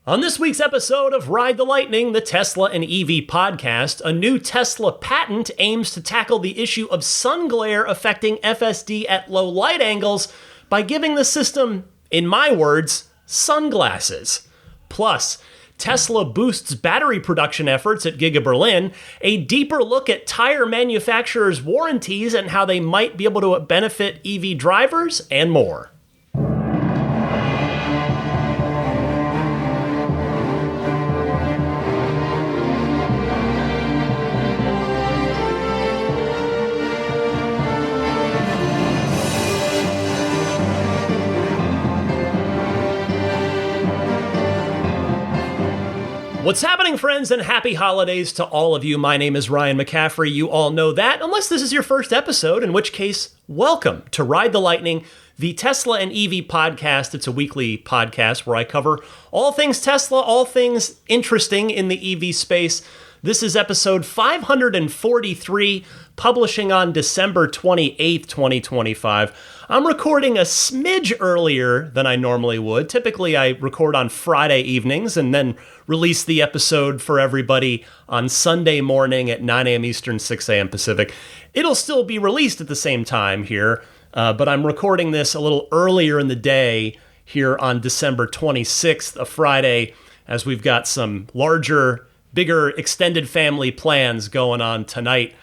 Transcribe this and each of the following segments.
On this week's episode of Ride the Lightning, the Tesla and EV podcast, a new Tesla patent aims to tackle the issue of sun glare affecting FSD at low light angles by giving the system, in my words, sunglasses. Plus, Tesla boosts battery production efforts at Giga Berlin, a deeper look at tire manufacturers' warranties and how they might be able to benefit EV drivers, and more. What's happening, friends, and happy holidays to all of you. My name is Ryan McCaffrey. You all know that, unless this is your first episode, in which case, welcome to Ride the Lightning, the Tesla and EV podcast. It's a weekly podcast where I cover all things Tesla, all things interesting in the EV space. This is episode 543, publishing on December 28th, 2025. I'm recording a smidge earlier than I normally would. Typically, I record on Friday evenings and then release the episode for everybody on Sunday morning at 9 a.m. Eastern, 6 a.m. Pacific. It'll still be released at the same time here, but I'm recording this a little earlier in the day here on December 26th, a Friday, as we've got some larger, bigger extended family plans going on tonight.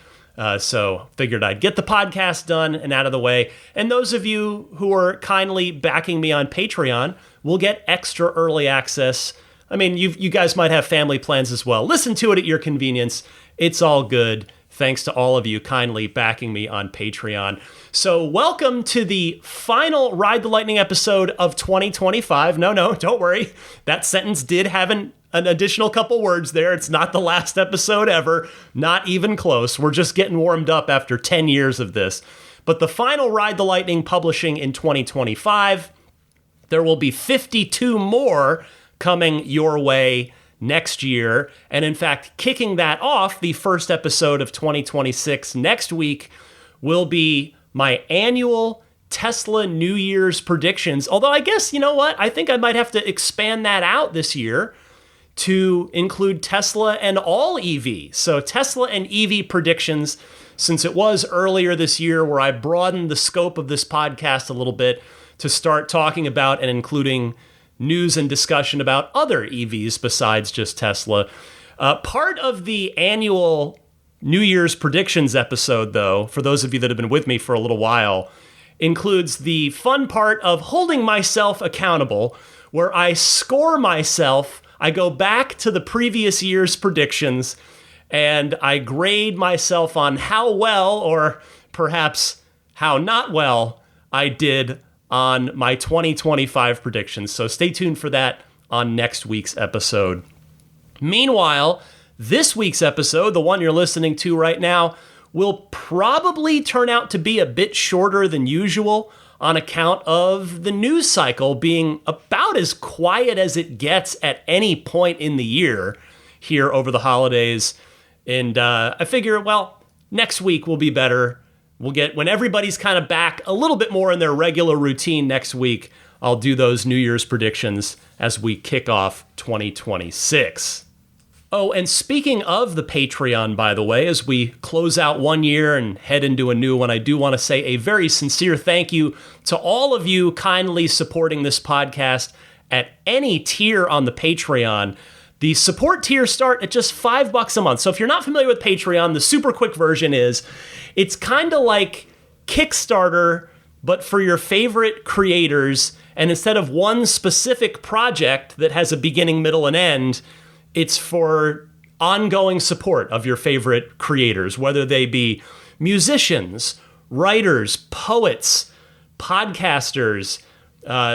So figured I'd get the podcast done and out of the way. And those of you who are kindly backing me on Patreon will get extra early access. I mean, you guys might have family plans as well. Listen to it at your convenience. It's all good. Thanks to all of you kindly backing me on Patreon. So welcome to the final Ride the Lightning episode of 2025. No, don't worry. That sentence did have an additional couple words there. It's not the last episode ever. Not even close. We're just getting warmed up after 10 years of this. But the final Ride the Lightning publishing in 2025. There will be 52 more coming your way next year. And in fact, kicking that off, the first episode of 2026 next week will be my annual Tesla New Year's predictions. Although I guess, you know what? I think I might have to expand that out this year to include Tesla and all EV. So Tesla and EV predictions, since it was earlier this year where I broadened the scope of this podcast a little bit to start talking about and including news and discussion about other EVs besides just Tesla. Part of the annual New Year's predictions episode, though, for those of you that have been with me for a little while, includes the fun part of holding myself accountable, where I score myself. I go back to the previous year's predictions and I grade myself on how well, or perhaps how not well, I did on my 2025 predictions. So stay tuned for that on next week's episode. Meanwhile, this week's episode, the one you're listening to right now, will probably turn out to be a bit shorter than usual on account of the news cycle being about as quiet as it gets at any point in the year here over the holidays. And I figure, well, next week will be better. We'll get, when everybody's kind of back a little bit more in their regular routine next week, I'll do those New Year's predictions as we kick off 2026. Oh, and speaking of the Patreon, by the way, as we close out one year and head into a new one, I do want to say a very sincere thank you to all of you kindly supporting this podcast at any tier on the Patreon. The support tiers start at just $5 a month. So if you're not familiar with Patreon, the super quick version is, it's kind of like Kickstarter, but for your favorite creators. And instead of one specific project that has a beginning, middle, and end, it's for ongoing support of your favorite creators, whether they be musicians, writers, poets, podcasters,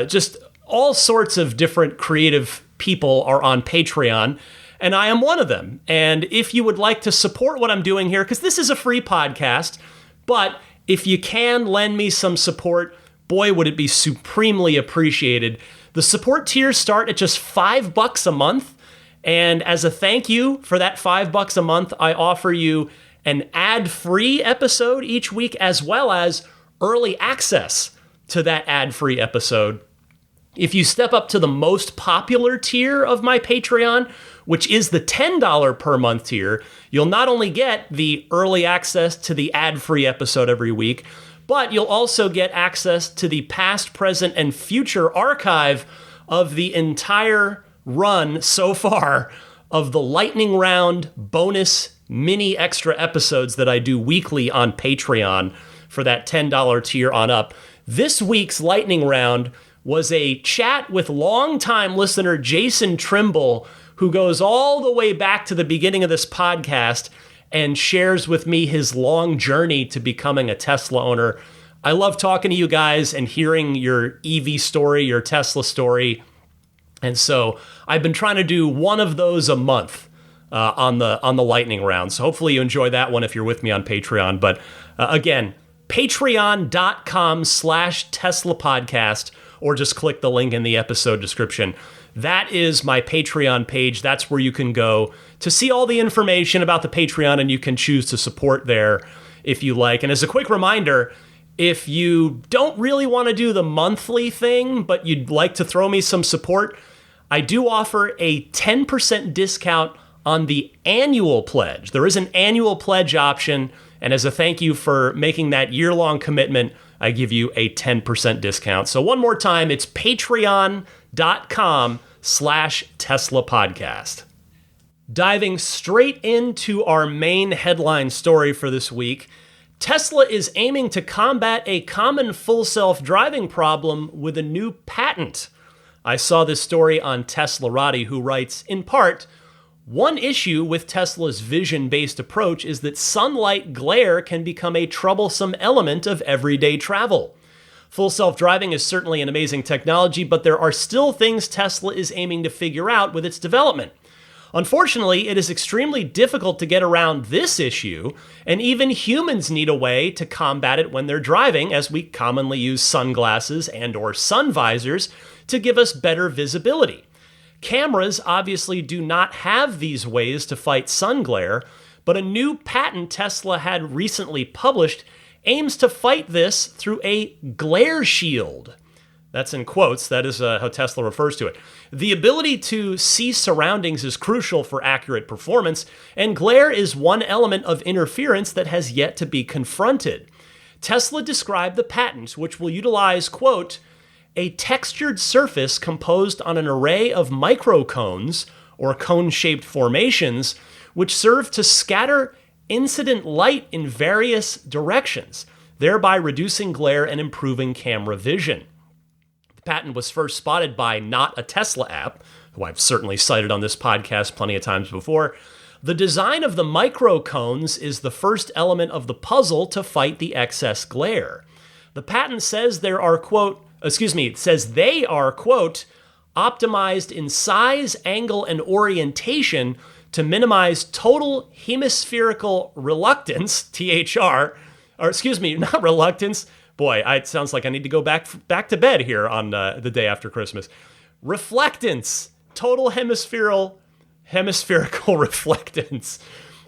just all sorts of different creative people are on Patreon, and I am one of them. And if you would like to support what I'm doing here, because this is a free podcast, but if you can lend me some support, boy, would it be supremely appreciated. The support tiers start at just $5 a month, and as a thank you for that $5 a month, I offer you an ad-free episode each week, as well as early access to that ad-free episode. If you step up to the most popular tier of my Patreon, which is the $10 per month tier, you'll not only get the early access to the ad-free episode every week, but you'll also get access to the past, present, and future archive of the entire run so far of the lightning round bonus mini extra episodes that I do weekly on Patreon for that $10 tier on up. This week's lightning round was a chat with longtime listener Jason Trimble, who goes all the way back to the beginning of this podcast and shares with me his long journey to becoming a Tesla owner. I love talking to you guys and hearing your EV story, your Tesla story. And so I've been trying to do one of those a month on the lightning round. So hopefully you enjoy that one if you're with me on Patreon. But again, patreon.com/Tesla podcast, or just click the link in the episode description. That is my Patreon page. That's where you can go to see all the information about the Patreon, and you can choose to support there if you like. And as a quick reminder, if you don't really want to do the monthly thing, but you'd like to throw me some support, I do offer a 10% discount on the annual pledge. There is an annual pledge option, and as a thank you for making that year-long commitment, I give you a 10% discount. So one more time, it's patreon.com/Tesla podcast. Diving straight into our main headline story for this week, Tesla is aiming to combat a common full self-driving problem with a new patent. I saw this story on Teslarati, who writes, in part, one issue with Tesla's vision-based approach is that sunlight glare can become a troublesome element of everyday travel. Full self-driving is certainly an amazing technology, but there are still things Tesla is aiming to figure out with its development. Unfortunately, it is extremely difficult to get around this issue, and even humans need a way to combat it when they're driving, as we commonly use sunglasses and/or sun visors to give us better visibility. Cameras obviously do not have these ways to fight sun glare, but a new patent Tesla had recently published aims to fight this through a glare shield. That's in quotes. That is how Tesla refers to it. The ability to see surroundings is crucial for accurate performance, and glare is one element of interference that has yet to be confronted. Tesla described the patent, which will utilize, quote, a textured surface composed on an array of microcones, or cone-shaped formations, which serve to scatter incident light in various directions, thereby reducing glare and improving camera vision. The patent was first spotted by Not a Tesla app, who I've certainly cited on this podcast plenty of times before. The design of the microcones is the first element of the puzzle to fight the excess glare. The patent says they are, quote, optimized in size, angle, and orientation to minimize total hemispherical reluctance, THR, not reluctance. Boy, it sounds like I need to go back to bed here on the day after Christmas. Reflectance, total hemispherical reflectance,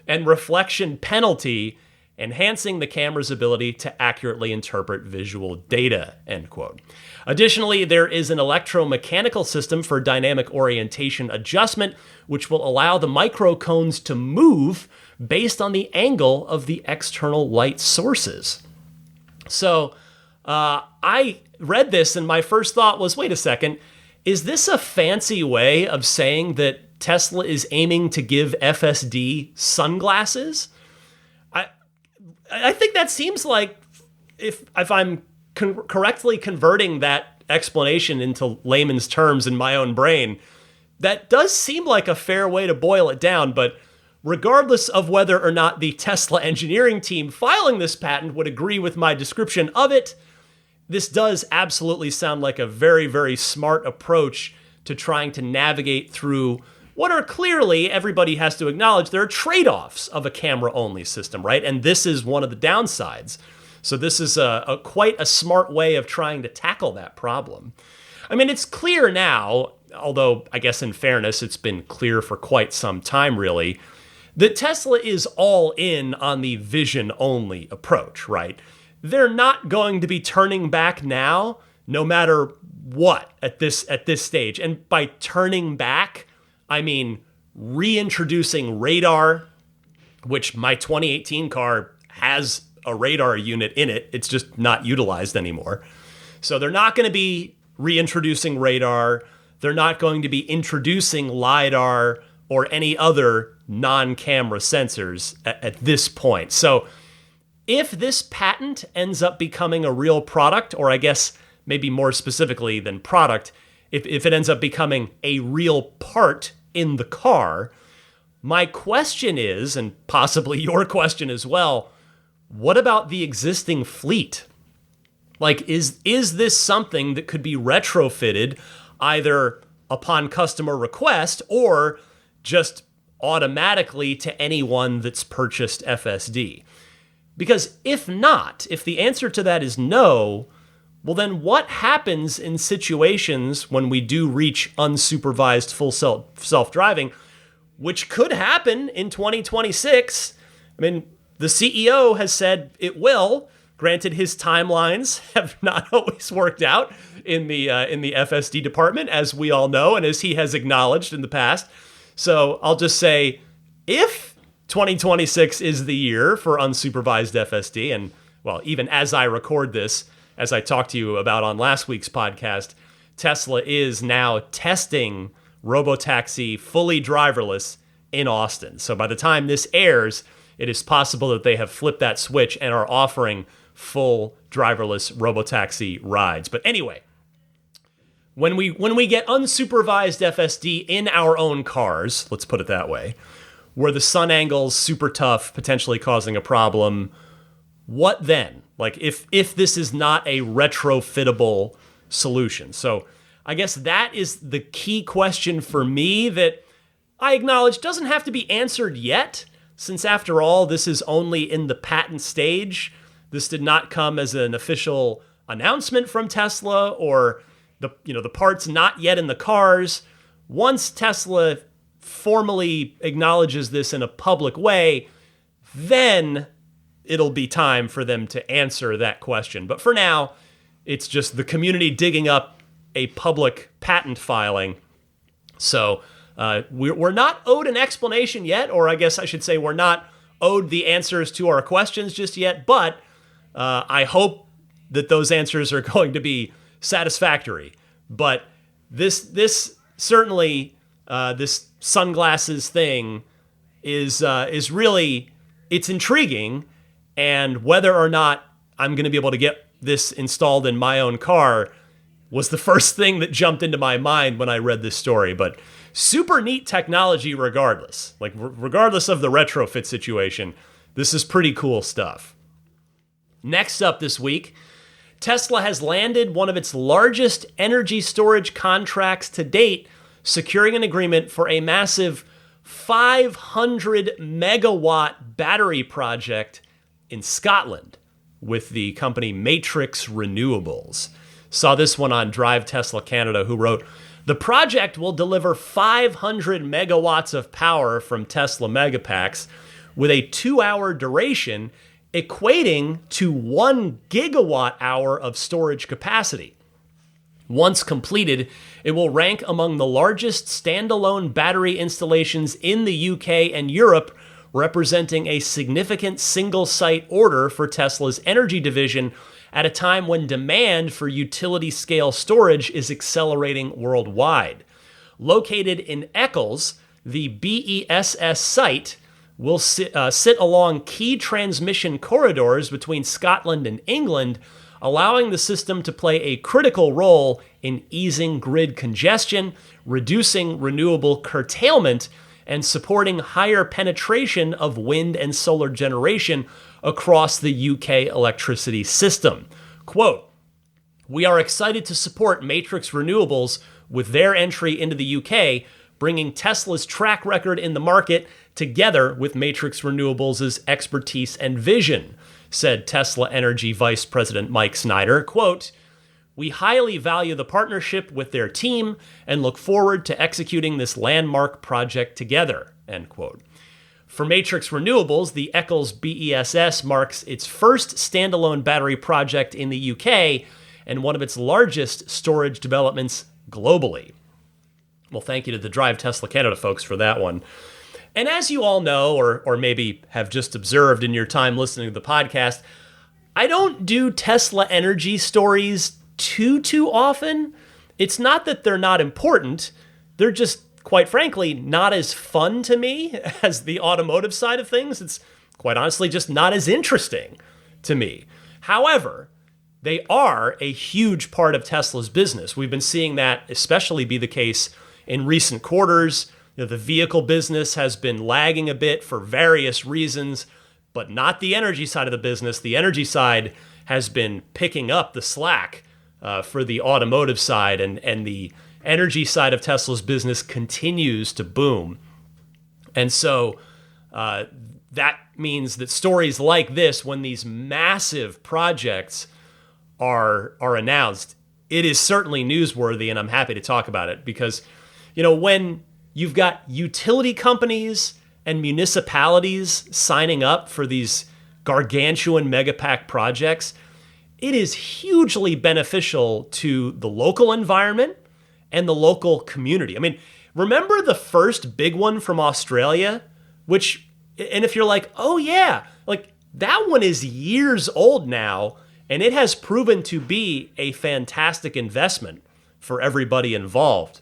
and reflection penalty, enhancing the camera's ability to accurately interpret visual data, end quote. Additionally, there is an electromechanical system for dynamic orientation adjustment, which will allow the microcones to move based on the angle of the external light sources. So I read this and my first thought was, wait a second, is this a fancy way of saying that Tesla is aiming to give FSD sunglasses? I think that seems like, if I'm correctly converting that explanation into layman's terms in my own brain, that does seem like a fair way to boil it down. But regardless of whether or not the Tesla engineering team filing this patent would agree with my description of it, this does absolutely sound like a very, very smart approach to trying to navigate through what are clearly, everybody has to acknowledge, there are trade-offs of a camera-only system, right? And this is one of the downsides. So this is quite a smart way of trying to tackle that problem. I mean, it's clear now, although I guess in fairness, it's been clear for quite some time, really, that Tesla is all in on the vision-only approach, right? They're not going to be turning back now. no matter what at this stage. And by turning back, I mean reintroducing radar, which my 2018 car has a radar unit in it. It's just not utilized anymore. So they're not going to be reintroducing radar. They're not going to be introducing LiDAR or any other non-camera sensors at this point. So if this patent ends up becoming a real product, or I guess maybe more specifically than product, if it ends up becoming a real part in the car, my question is, and possibly your question as well, what about the existing fleet? Like, is this something that could be retrofitted either upon customer request or just automatically to anyone that's purchased FSD? Because if not, if the answer to that is no, well then what happens in situations when we do reach unsupervised full self-driving, which could happen in 2026? I mean, the CEO has said it will. Granted, his timelines have not always worked out in the FSD department, as we all know, and as he has acknowledged in the past. So I'll just say, if 2026 is the year for unsupervised FSD, and well, even as I record this, as I talked to you about on last week's podcast, Tesla is now testing robotaxi fully driverless in Austin. So by the time this airs, it is possible that they have flipped that switch and are offering full driverless robotaxi rides. But anyway, when we get unsupervised FSD in our own cars, let's put it that way, where the sun angle's super tough, potentially causing a problem, what then? Like, if this is not a retrofittable solution. So I guess that is the key question for me that I acknowledge doesn't have to be answered yet, since after all, this is only in the patent stage. This did not come as an official announcement from Tesla, or the parts not yet in the cars. Once Tesla formally acknowledges this in a public way, then it'll be time for them to answer that question. But for now, it's just the community digging up a public patent filing. So we're not owed an explanation yet, or I guess I should say we're not owed the answers to our questions just yet, but I hope that those answers are going to be satisfactory. But this certainly, this sunglasses thing is really, it's intriguing, and whether or not I'm going to be able to get this installed in my own car was the first thing that jumped into my mind when I read this story. But super neat technology regardless. Like, regardless of the retrofit situation, this is pretty cool stuff. Next up this week, Tesla has landed one of its largest energy storage contracts to date, securing an agreement for a massive 500 megawatt battery project in Scotland with the company Matrix Renewables. Saw this one on Drive Tesla Canada, who wrote, "The project will deliver 500 megawatts of power from Tesla Megapacks with a 2-hour duration, equating to 1 gigawatt hour of storage capacity. Once completed, it will rank among the largest standalone battery installations in the UK and Europe, representing a significant single-site order for Tesla's energy division at a time when demand for utility-scale storage is accelerating worldwide. Located in Eccles, the BESS site will sit along key transmission corridors between Scotland and England, allowing the system to play a critical role in easing grid congestion, reducing renewable curtailment, and supporting higher penetration of wind and solar generation across the UK electricity system." Quote, "We are excited to support Matrix Renewables with their entry into the UK, bringing Tesla's track record in the market together with Matrix Renewables' expertise and vision," said Tesla Energy Vice President Mike Snyder. Quote, "We highly value the partnership with their team and look forward to executing this landmark project together," end quote. For Matrix Renewables, the Eccles BESS marks its first standalone battery project in the UK and one of its largest storage developments globally. Well, thank you to the Drive Tesla Canada folks for that one. And as you all know, or maybe have just observed in your time listening to the podcast, I don't do Tesla energy stories too often. It's not that they're not important. They're just, quite frankly, not as fun to me as the automotive side of things. It's quite honestly just not as interesting to me. However, they are a huge part of Tesla's business. We've been seeing that especially be the case in recent quarters. The vehicle business has been lagging a bit for various reasons, but not the energy side of the business. The energy side has been picking up the slack for the automotive side, and the energy side of Tesla's business continues to boom. And so that means that stories like this, when these massive projects are announced, it is certainly newsworthy, and I'm happy to talk about it because, when you've got utility companies and municipalities signing up for these gargantuan megapack projects, it is hugely beneficial to the local environment and the local community. I mean, remember the first big one from Australia? And if you're like, oh yeah, like that one is years old now, and it has proven to be a fantastic investment for everybody involved.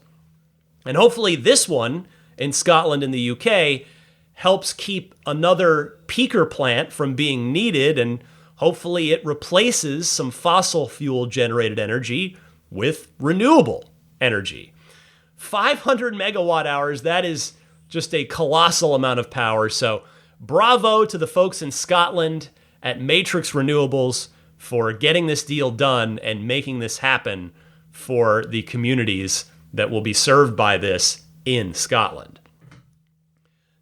And hopefully this one in Scotland and the UK helps keep another peaker plant from being needed, and hopefully it replaces some fossil fuel generated energy with renewable energy. 500 megawatt hours, that is just a colossal amount of power. So bravo to the folks in Scotland at Matrix Renewables for getting this deal done and making this happen for the communities that will be served by this in Scotland.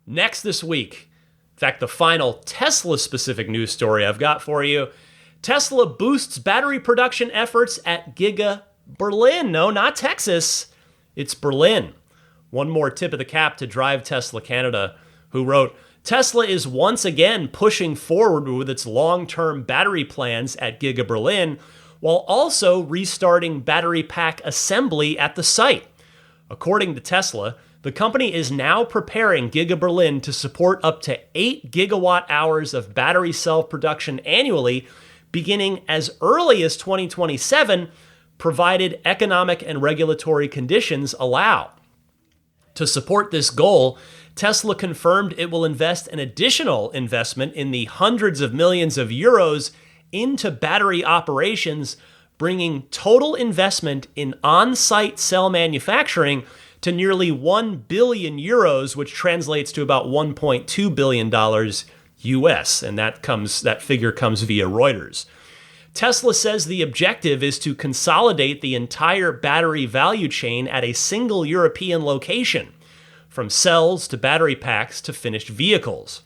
Next this week, in fact, the final Tesla-specific news story I've got for you, Tesla boosts battery production efforts at Giga Berlin. No, not Texas. It's Berlin. One more tip of the cap to Drive Tesla Canada, who wrote, Tesla is once again pushing forward with its long-term battery plans at Giga Berlin, while also restarting battery pack assembly at the site. According to Tesla, the company is now preparing Giga Berlin to support up to 8 gigawatt hours of battery cell production annually, beginning as early as 2027, provided economic and regulatory conditions allow. To support this goal, Tesla confirmed it will invest an additional investment in the hundreds of millions of euros into battery operations, bringing total investment in on-site cell manufacturing to nearly 1 billion euros, which translates to about $1.2 billion US, and that figure comes via Reuters. Tesla says the objective is to consolidate the entire battery value chain at a single European location, from cells to battery packs to finished vehicles.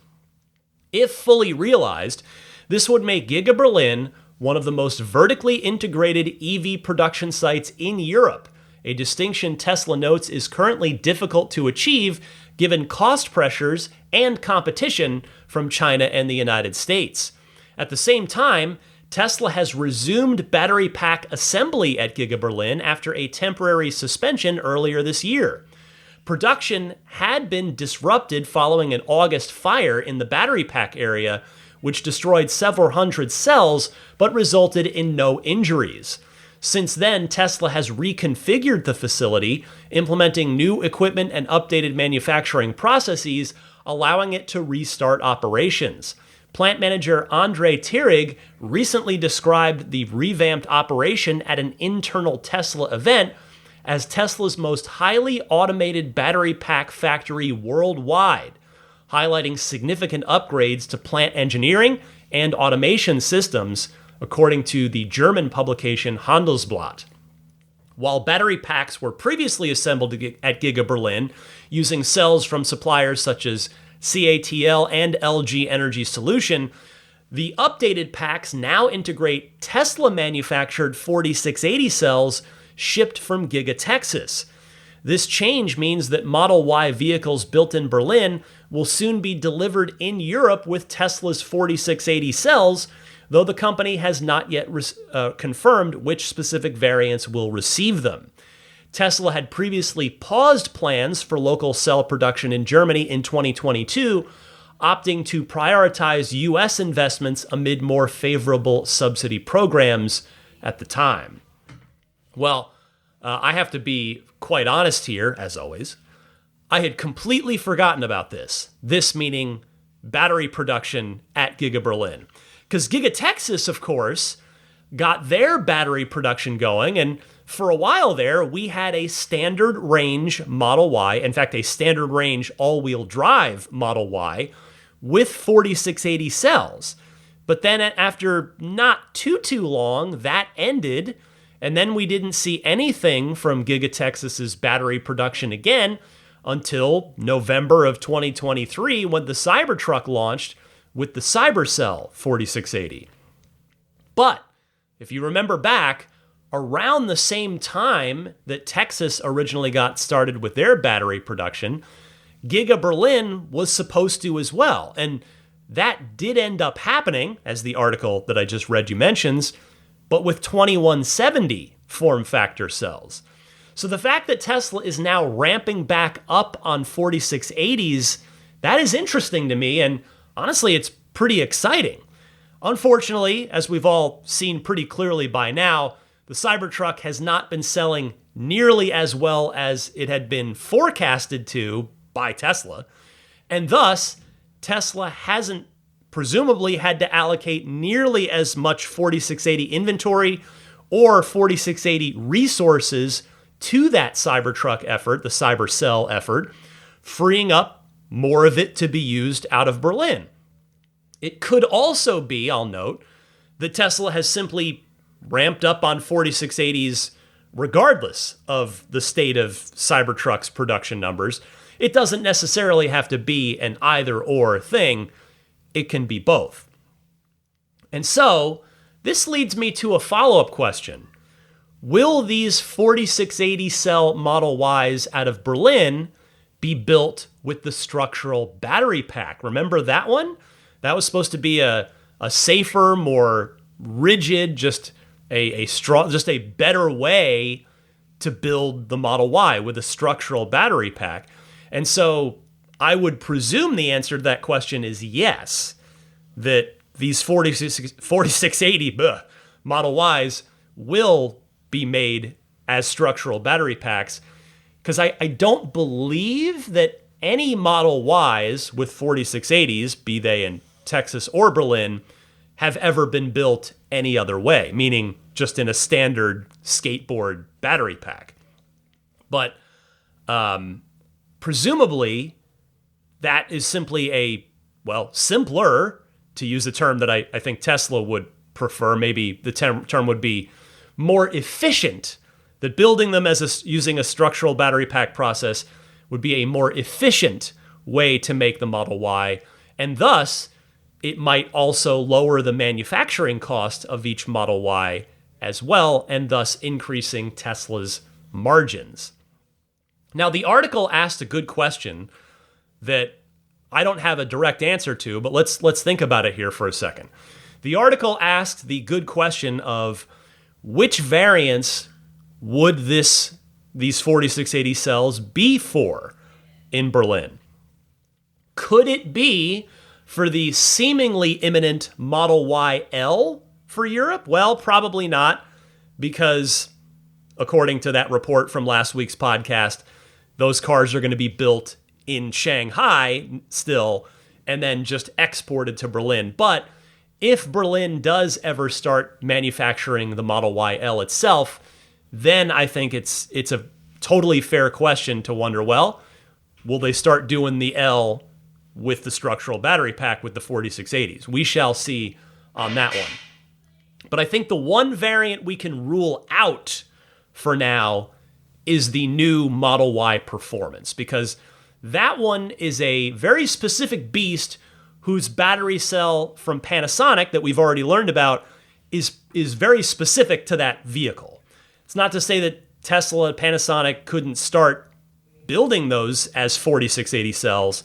If fully realized, this would make Giga Berlin one of the most vertically integrated EV production sites in Europe, a distinction Tesla notes is currently difficult to achieve given cost pressures and competition from China and the United States. At the same time, Tesla has resumed battery pack assembly at Giga Berlin after a temporary suspension earlier this year. Production had been disrupted following an August fire in the battery pack area, which destroyed several hundred cells but resulted in no injuries. Since then, Tesla has reconfigured the facility, implementing new equipment and updated manufacturing processes, allowing it to restart operations. Plant manager Andre Tierig recently described the revamped operation at an internal Tesla event as Tesla's most highly automated battery pack factory worldwide, highlighting significant upgrades to plant engineering and automation systems, according to the German publication Handelsblatt. While battery packs were previously assembled at Giga Berlin using cells from suppliers such as CATL and LG Energy Solution, the updated packs now integrate Tesla-manufactured 4680 cells shipped from Giga Texas. This change means that Model Y vehicles built in Berlin will soon be delivered in Europe with Tesla's 4680 cells, though the company has not yet confirmed which specific variants will receive them. Tesla had previously paused plans for local cell production in Germany in 2022, opting to prioritize U.S. investments amid more favorable subsidy programs at the time. Well, I have to be quite honest here, as always. I had completely forgotten about this. This meaning battery production at Giga Berlin. Because Giga Texas, of course, got their battery production going, and for a while there, we had a standard range Model Y, in fact, a standard range all-wheel drive Model Y with 4680 cells. But then after not too long, that ended, and then we didn't see anything from Giga Texas's battery production again until November of 2023 when the Cybertruck launched with the Cybercell 4680. But if you remember back, around the same time that Texas originally got started with their battery production, Giga Berlin was supposed to as well. And that did end up happening, as the article that I just read you mentions, but with 2170 form factor cells. So the fact that Tesla is now ramping back up on 4680s, that is interesting to me, and honestly, it's pretty exciting. Unfortunately, as we've all seen pretty clearly by now, the Cybertruck has not been selling nearly as well as it had been forecasted to by Tesla, and thus, Tesla hasn't presumably had to allocate nearly as much 4680 inventory or 4680 resources to that Cybertruck effort, the Cybercell effort, freeing up more of it to be used out of Berlin. It could also be, I'll note, that Tesla has simply ramped up on 4680s regardless of the state of Cybertruck's production numbers. It doesn't necessarily have to be an either-or thing. It can be both. And so, this leads me to a follow-up question. Will these 4680 cell Model Ys out of Berlin be built with the structural battery pack? Remember that one? That was supposed to be a safer, more rigid, just a better way to build the Model Y with a structural battery pack. And so I would presume the answer to that question is yes, that these 4680 Model Ys will be made as structural battery packs, because I don't believe that any Model Ys with 4680s, be they in Texas or Berlin, have ever been built any other way, meaning just in a standard skateboard battery pack. But presumably, that is simply simpler, to use a term that I think Tesla would prefer. Maybe the term would be more efficient, that building them using a structural battery pack process would be a more efficient way to make the Model Y, and thus it might also lower the manufacturing cost of each Model Y as well, and thus increasing Tesla's margins. Now, the article asked a good question that I don't have a direct answer to, but let's think about it here for a second. The article asked the good question of which variants would these 4680 cells be for in Berlin? Could it be for the seemingly imminent Model YL for Europe? Well, probably not, because according to that report from last week's podcast, those cars are going to be built in Shanghai still, and then just exported to Berlin. But if Berlin does ever start manufacturing the Model YL itself, then I think it's a totally fair question to wonder, well, will they start doing the L with the structural battery pack with the 4680s? We shall see on that one. But I think the one variant we can rule out for now is the new Model Y Performance, because that one is a very specific beast whose battery cell from Panasonic that we've already learned about is very specific to that vehicle. It's not to say that Tesla and Panasonic couldn't start building those as 4680 cells,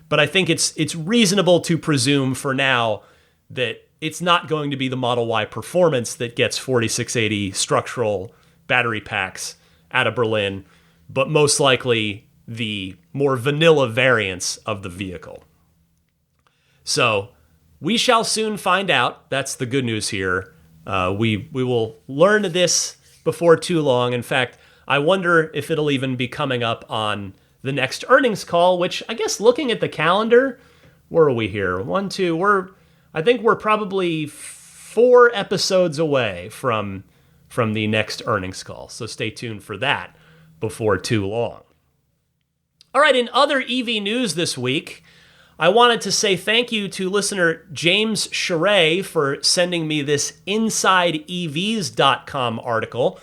but I think it's reasonable to presume for now that it's not going to be the Model Y Performance that gets 4680 structural battery packs out of Berlin, but most likely the more vanilla variants of the vehicle. So we shall soon find out. That's the good news here. We will learn this before too long. In fact, I wonder if it'll even be coming up on the next earnings call, which I guess looking at the calendar, where are we here? I think we're probably 4 episodes away from the next earnings call. So stay tuned for that before too long. All right, in other EV news this week, I wanted to say thank you to listener James Charay for sending me this InsideEVs.com article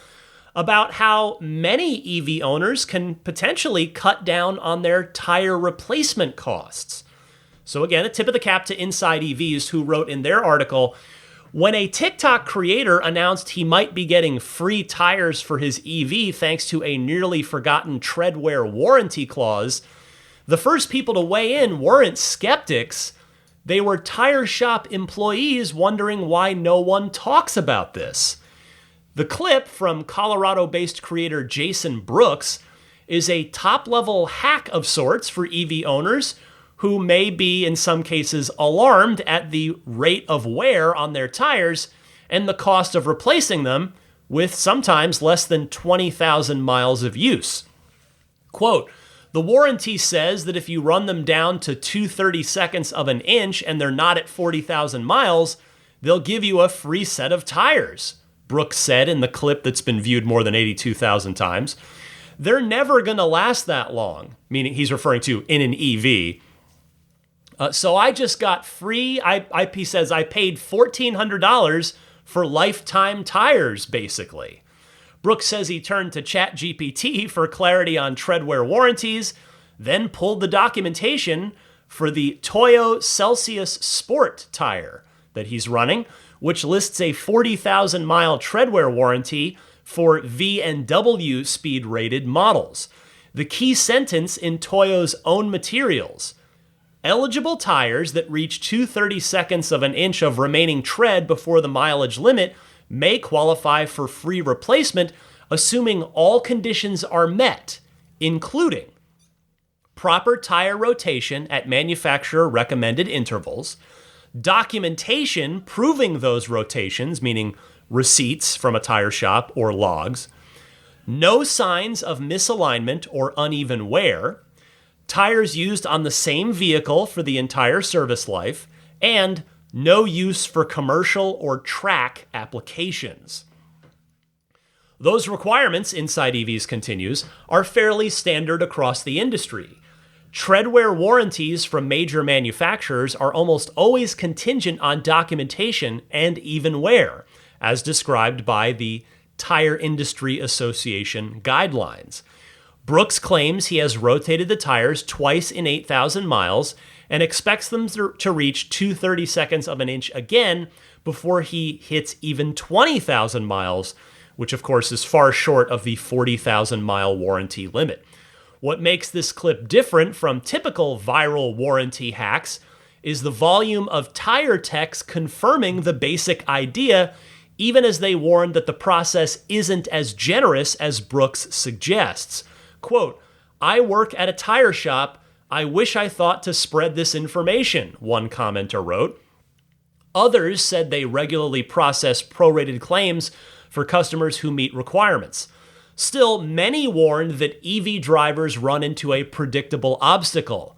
about how many EV owners can potentially cut down on their tire replacement costs. So again, a tip of the cap to Inside EVs, who wrote in their article, when a TikTok creator announced he might be getting free tires for his EV thanks to a nearly forgotten treadwear warranty clause, the first people to weigh in weren't skeptics. They were tire shop employees wondering why no one talks about this. The clip from Colorado-based creator Jason Brooks is a top-level hack of sorts for EV owners who may be, in some cases, alarmed at the rate of wear on their tires and the cost of replacing them with sometimes less than 20,000 miles of use. Quote, the warranty says that if you run them down to 2/32 of an inch and they're not at 40,000 miles, they'll give you a free set of tires, Brooks said in the clip that's been viewed more than 82,000 times. They're never going to last that long, meaning he's referring to in an EV. So I just got free, IP says I paid $1,400 for lifetime tires, basically. Brooks says he turned to ChatGPT for clarity on treadwear warranties, then pulled the documentation for the Toyo Celsius Sport tire that he's running, which lists a 40,000-mile treadwear warranty for V and W speed-rated models. The key sentence in Toyo's own materials: eligible tires that reach 2/32 of an inch of remaining tread before the mileage limit may qualify for free replacement, assuming all conditions are met, including proper tire rotation at manufacturer recommended intervals, documentation proving those rotations, meaning receipts from a tire shop or logs, no signs of misalignment or uneven wear, tires used on the same vehicle for the entire service life, and no use for commercial or track applications. Those requirements, Inside EVs continues, are fairly standard across the industry. Treadwear warranties from major manufacturers are almost always contingent on documentation and even wear, as described by the Tire Industry Association guidelines. Brooks claims he has rotated the tires twice in 8,000 miles and expects them to reach 2/32 of an inch again before he hits even 20,000 miles, which of course is far short of the 40,000-mile warranty limit. What makes this clip different from typical viral warranty hacks is the volume of tire techs confirming the basic idea, even as they warn that the process isn't as generous as Brooks suggests. Quote, I work at a tire shop. I wish I thought to spread this information, one commenter wrote. Others said they regularly process prorated claims for customers who meet requirements. Still, many warned that EV drivers run into a predictable obstacle.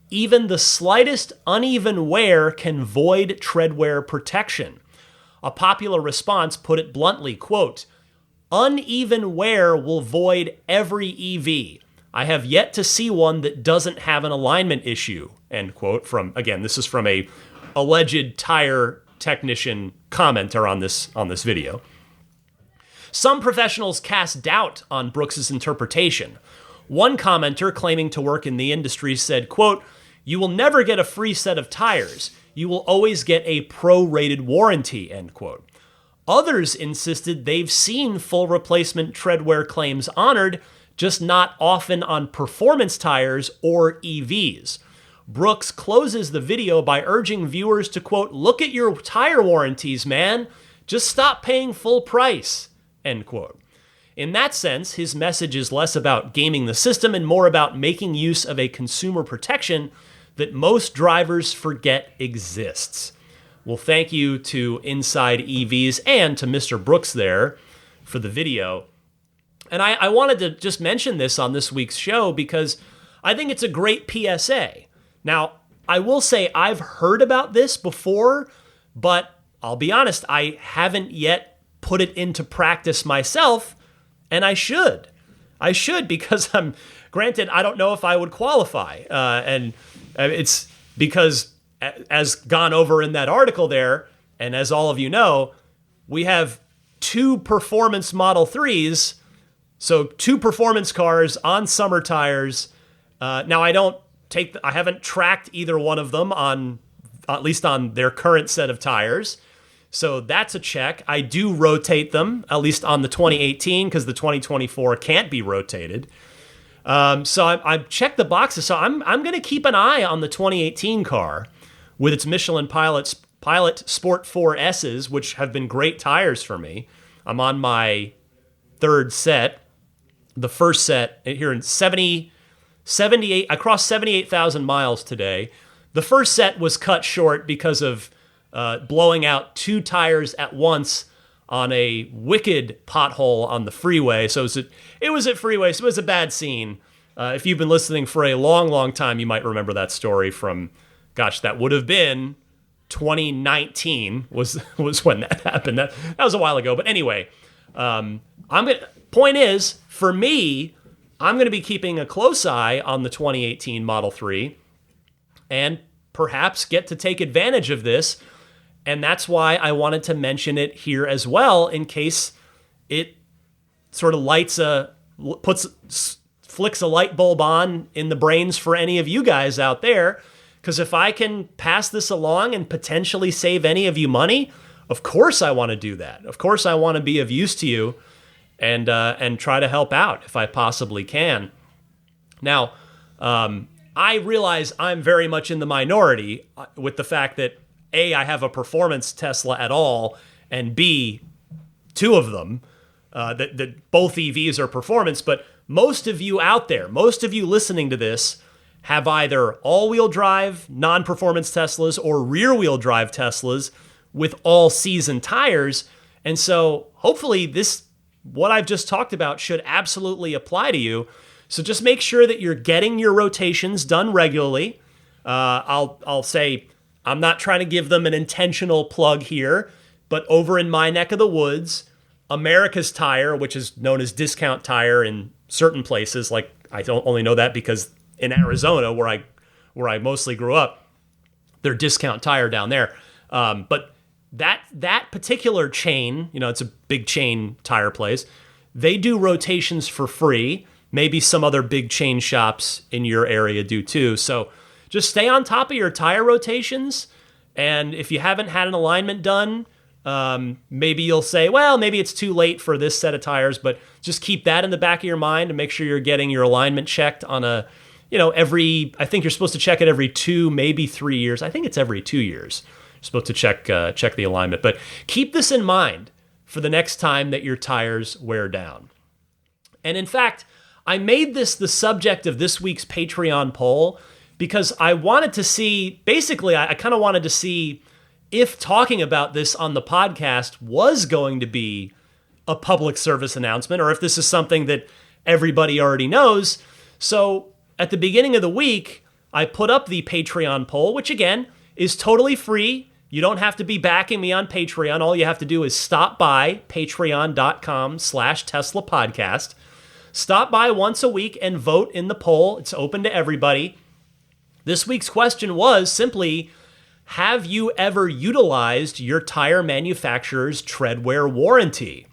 Even the slightest uneven wear can void treadwear protection. A popular response put it bluntly, quote, uneven wear will void every EV. I have yet to see one that doesn't have an alignment issue, end quote. This is from a alleged tire technician commenter on this video. Some professionals cast doubt on Brooks's interpretation. One commenter claiming to work in the industry said, quote, you will never get a free set of tires. You will always get a pro-rated warranty, end quote. Others insisted they've seen full replacement treadwear claims honored, just not often on performance tires or EVs. Brooks closes the video by urging viewers to, quote, look at your tire warranties, man. Just stop paying full price, end quote. In that sense, his message is less about gaming the system and more about making use of a consumer protection that most drivers forget exists. Well, thank you to Inside EVs and to Mr. Brooks there for the video. And I wanted to just mention this on this week's show because I think it's a great PSA. Now, I will say I've heard about this before, but I'll be honest, I haven't yet put it into practice myself, and I should. I should because granted, I don't know if I would qualify. And it's because, as gone over in that article there, and as all of you know, we have 2 performance Model 3s, so 2 performance cars on summer tires. Now, I haven't tracked either one of them at least on their current set of tires. So that's a check. I do rotate them, at least on the 2018, because the 2024 can't be rotated. So I've checked the boxes. So I'm going to keep an eye on the 2018 car with its Michelin Pilot Sport 4S's, which have been great tires for me. I'm on my 3rd set. The first set here in 78, I crossed 78,000 miles today. The first set was cut short because of blowing out 2 tires at once on a wicked pothole on the freeway. So it was at freeway, so it was a bad scene. If you've been listening for a long, long time, you might remember that story from, that would have been 2019 was when that happened. That was a while ago. But anyway, point is, for me, I'm going to be keeping a close eye on the 2018 Model 3 and perhaps get to take advantage of this. And that's why I wanted to mention it here as well, in case it sort of flicks a light bulb on in the brains for any of you guys out there. Because if I can pass this along and potentially save any of you money, of course I want to do that. Of course I want to be of use to you and try to help out if I possibly can. Now, I realize I'm very much in the minority with the fact that A, I have a performance Tesla at all, and B, 2 of them, that both EVs are performance. But most of you out there, most of you listening to this, have either all-wheel drive non-performance Teslas or rear-wheel drive Teslas with all-season tires. And so hopefully what I've just talked about should absolutely apply to you. So just make sure that you're getting your rotations done regularly. I'll say, I'm not trying to give them an intentional plug here, but over in my neck of the woods, America's Tire, which is known as Discount Tire in certain places, like I don't only know that because in Arizona, where I mostly grew up, they're Discount Tire down there. But that particular chain, it's a big chain tire place, they do rotations for free. Maybe some other big chain shops in your area do too. So just stay on top of your tire rotations, and if you haven't had an alignment done, maybe you'll say, well, maybe it's too late for this set of tires, but just keep that in the back of your mind and make sure you're getting your alignment checked on I think you're supposed to check it every 2, maybe 3 years. I think it's every 2 years. You're supposed to check the alignment, but keep this in mind for the next time that your tires wear down. And in fact, I made this the subject of this week's Patreon poll because I wanted to see, basically, I kind of wanted to see if talking about this on the podcast was going to be a public service announcement or if this is something that everybody already knows. So at the beginning of the week, I put up the Patreon poll, which again is totally free. You don't have to be backing me on Patreon. All you have to do is stop by patreon.com/Tesla podcast. Stop by once a week and vote in the poll. It's open to everybody. This week's question was simply, have you ever utilized your tire manufacturer's treadwear warranty?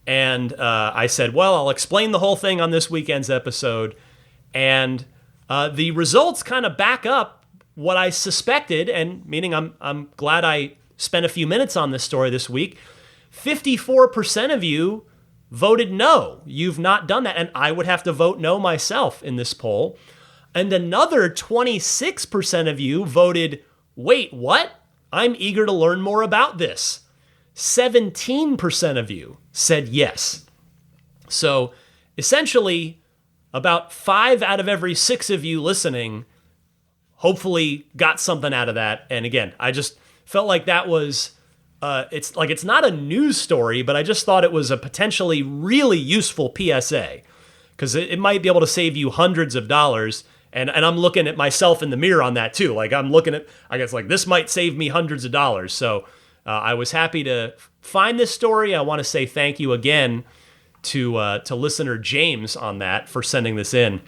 And I said, well, I'll explain the whole thing on this weekend's episode. And the results kind of back up what I suspected, and meaning I'm glad I spent a few minutes on this story this week. 54% of you voted no. You've not done that. And I would have to vote no myself in this poll. And another 26% of you voted, wait, what? I'm eager to learn more about this. 17% of you said yes. So essentially, about 5 out of every 6 of you listening hopefully got something out of that. And again, I just felt like that was, it's not a news story, but I just thought it was a potentially really useful PSA because it might be able to save you hundreds of dollars. And I'm looking at myself in the mirror on that too. Like I'm looking at, I guess like this might save me hundreds of dollars. So I was happy to find this story. I want to say thank you again to listener James on that for sending this in.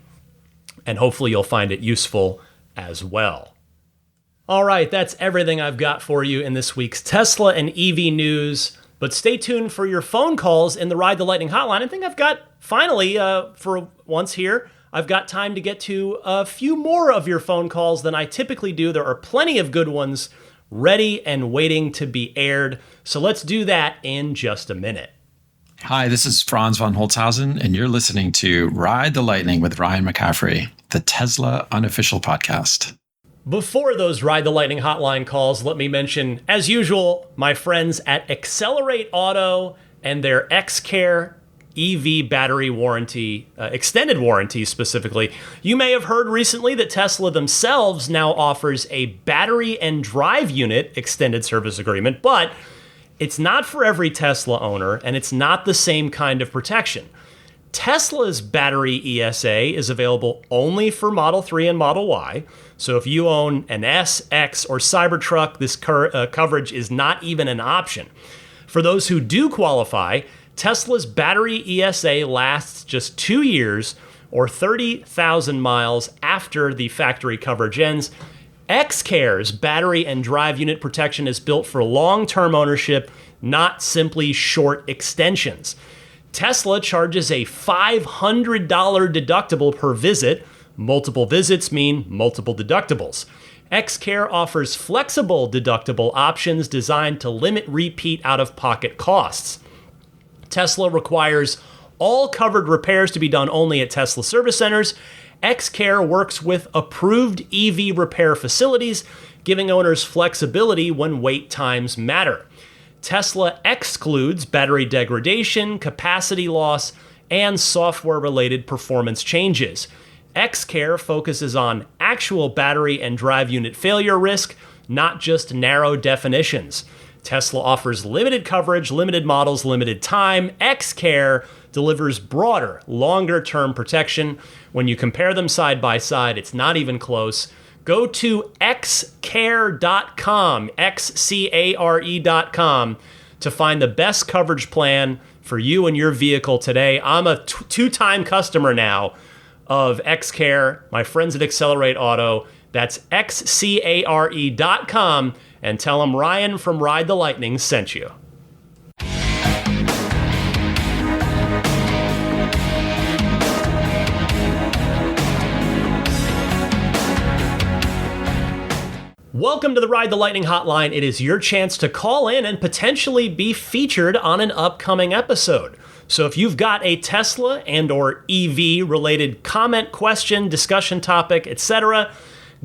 And hopefully you'll find it useful as well. All right, that's everything I've got for you in this week's Tesla and EV news. But stay tuned for your phone calls in the Ride the Lightning hotline. I think I've got, finally, for once here, I've got time to get to a few more of your phone calls than I typically do. There are plenty of good ones ready and waiting to be aired. So let's do that in just a minute. Hi, this is Franz von Holzhausen, and you're listening to Ride the Lightning with Ryan McCaffrey, the Tesla unofficial podcast. Before those Ride the Lightning hotline calls, let me mention, as usual, my friends at Accelerate Auto and their XCare EV battery warranty, extended warranty specifically. You may have heard recently that Tesla themselves now offers a battery and drive unit extended service agreement, but it's not for every Tesla owner, and it's not the same kind of protection. Tesla's battery ESA is available only for Model 3 and Model Y. So if you own an S, X, or Cybertruck, this coverage is not even an option. For those who do qualify, Tesla's battery ESA lasts just 2 years or 30,000 miles after the factory coverage ends. XCare's battery and drive unit protection is built for long-term ownership, not simply short extensions. Tesla charges a $500 deductible per visit. Multiple visits mean multiple deductibles. XCare offers flexible deductible options designed to limit repeat out-of-pocket costs. Tesla requires all covered repairs to be done only at Tesla service centers. XCare works with approved EV repair facilities, giving owners flexibility when wait times matter. Tesla excludes battery degradation, capacity loss, and software-related performance changes. XCare focuses on actual battery and drive unit failure risk, not just narrow definitions. Tesla offers limited coverage, limited models, limited time. XCare delivers broader, longer-term protection. When you compare them side by side, it's not even close. Go to xcare.com, xcare.com, to find the best coverage plan for you and your vehicle today. I'm a two-time customer now of XCare, my friends at Accelerate Auto. That's xcare.com, and tell them Ryan from Ride the Lightning sent you. Welcome to the Ride the Lightning hotline. It is your chance to call in and potentially be featured on an upcoming episode. So if you've got a Tesla and or EV related comment, question, discussion topic, etc.,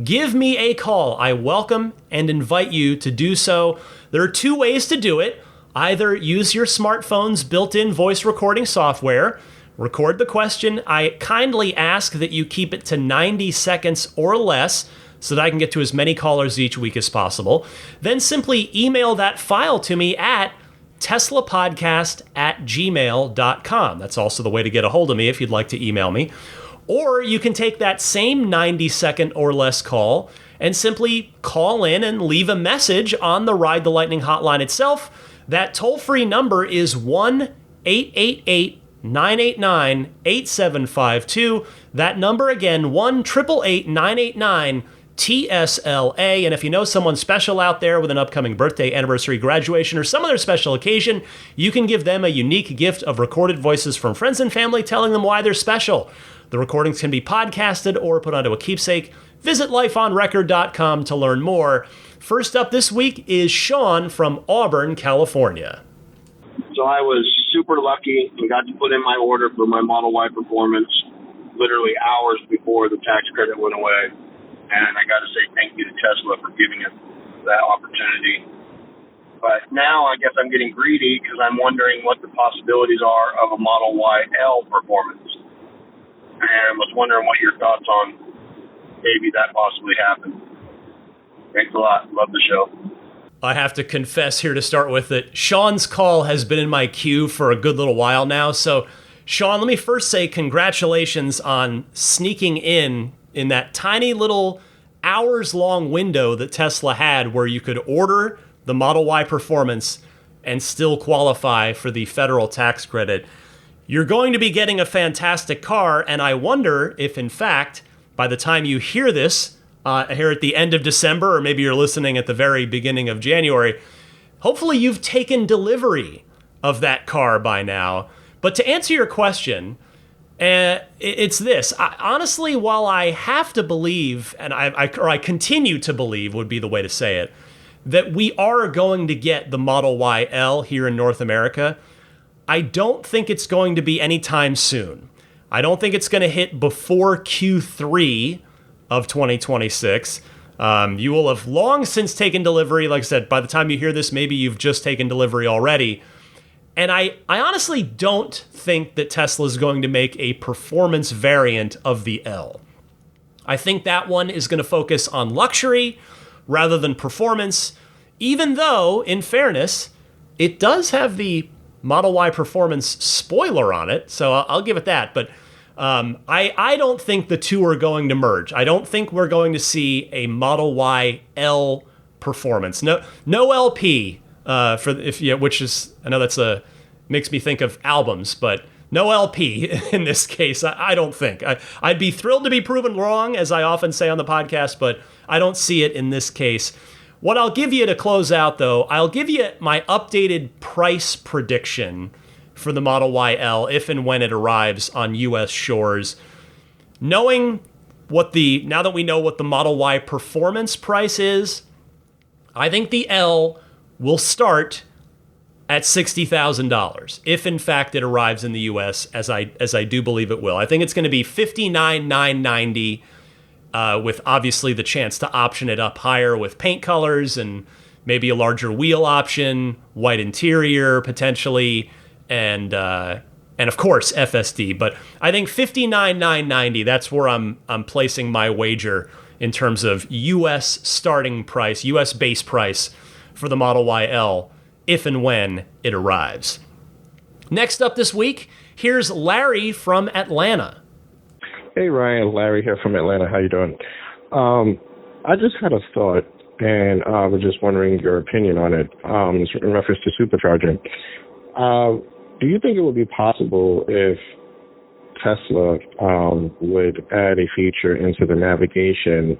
give me a call. I welcome and invite you to do so. There are 2 ways to do it. Either use your smartphone's built-in voice recording software, record the question. I kindly ask that you keep it to 90 seconds or less so that I can get to as many callers each week as possible. Then simply email that file to me at teslapodcast@gmail.com. That's also the way to get a hold of me if you'd like to email me. Or you can take that same 90-second or less call and simply call in and leave a message on the Ride the Lightning hotline itself. That toll-free number is 1-888-989-8752. That number again, 1-888-989-8752. TSLA. And if you know someone special out there with an upcoming birthday, anniversary, graduation, or some other special occasion, you can give them a unique gift of recorded voices from friends and family telling them why they're special. The recordings can be podcasted or put onto a keepsake. Visit lifeonrecord.com to learn more. First up this week is Sean from Auburn, California. So I was super lucky and got to put in my order for my Model Y Performance. literally hours before the tax credit went away. And I got to say thank you to Tesla for giving us that opportunity. But now I guess I'm getting greedy because I'm wondering what the possibilities are of a Model Y L performance. And was wondering what your thoughts on maybe that possibly happen. Thanks a lot. Love the show. I have to confess here to start with that Sean's call has been in my queue for a good little while now. So, Sean, let me first say congratulations on sneaking in that tiny little hours-long window that Tesla had where you could order the Model Y Performance and still qualify for the federal tax credit. You're going to be getting a fantastic car, and I wonder if, in fact, by the time you hear this, here at the end of December, or maybe you're listening at the very beginning of January, hopefully you've taken delivery of that car by now. But to answer your question, it's this. Honestly, while I have to believe, and I continue to believe would be the way to say it, that we are going to get the Model Y L here in North America, I don't think it's going to be anytime soon. I don't think it's going to hit before Q3 of 2026. You will have long since taken delivery. Like I said, by the time you hear this, maybe you've just taken delivery already. And I honestly don't think that Tesla is going to make a performance variant of the L. I think that one is going to focus on luxury rather than performance, even though, in fairness, it does have the Model Y Performance spoiler on it, so I'll give it that. But I don't think the two are going to merge. I don't think we're going to see a Model Y L Performance. No LP which is, I know that's makes me think of albums, but no LP in this case. I don't think. I'd be thrilled to be proven wrong, as I often say on the podcast, but I don't see it in this case. What I'll give you to close out, though, I'll give you my updated price prediction for the Model Y L if and when it arrives on U.S. shores. Now that we know what the Model Y Performance price is, I think the L will start at $60,000 if in fact it arrives in the U.S. as I do believe it will. I think it's going to be $59,990 with obviously the chance to option it up higher with paint colors and maybe a larger wheel option, white interior potentially, and of course FSD. But I think $59,990. That's where I'm placing my wager in terms of U.S. starting price, U.S. base price for the Model Y L if and when it arrives. Next up this week, here's Larry from Atlanta. Hey, Ryan. Larry here from Atlanta. How you doing? I just had a thought, and I was just wondering your opinion on it in reference to supercharging. Do you think it would be possible if Tesla would add a feature into the navigation,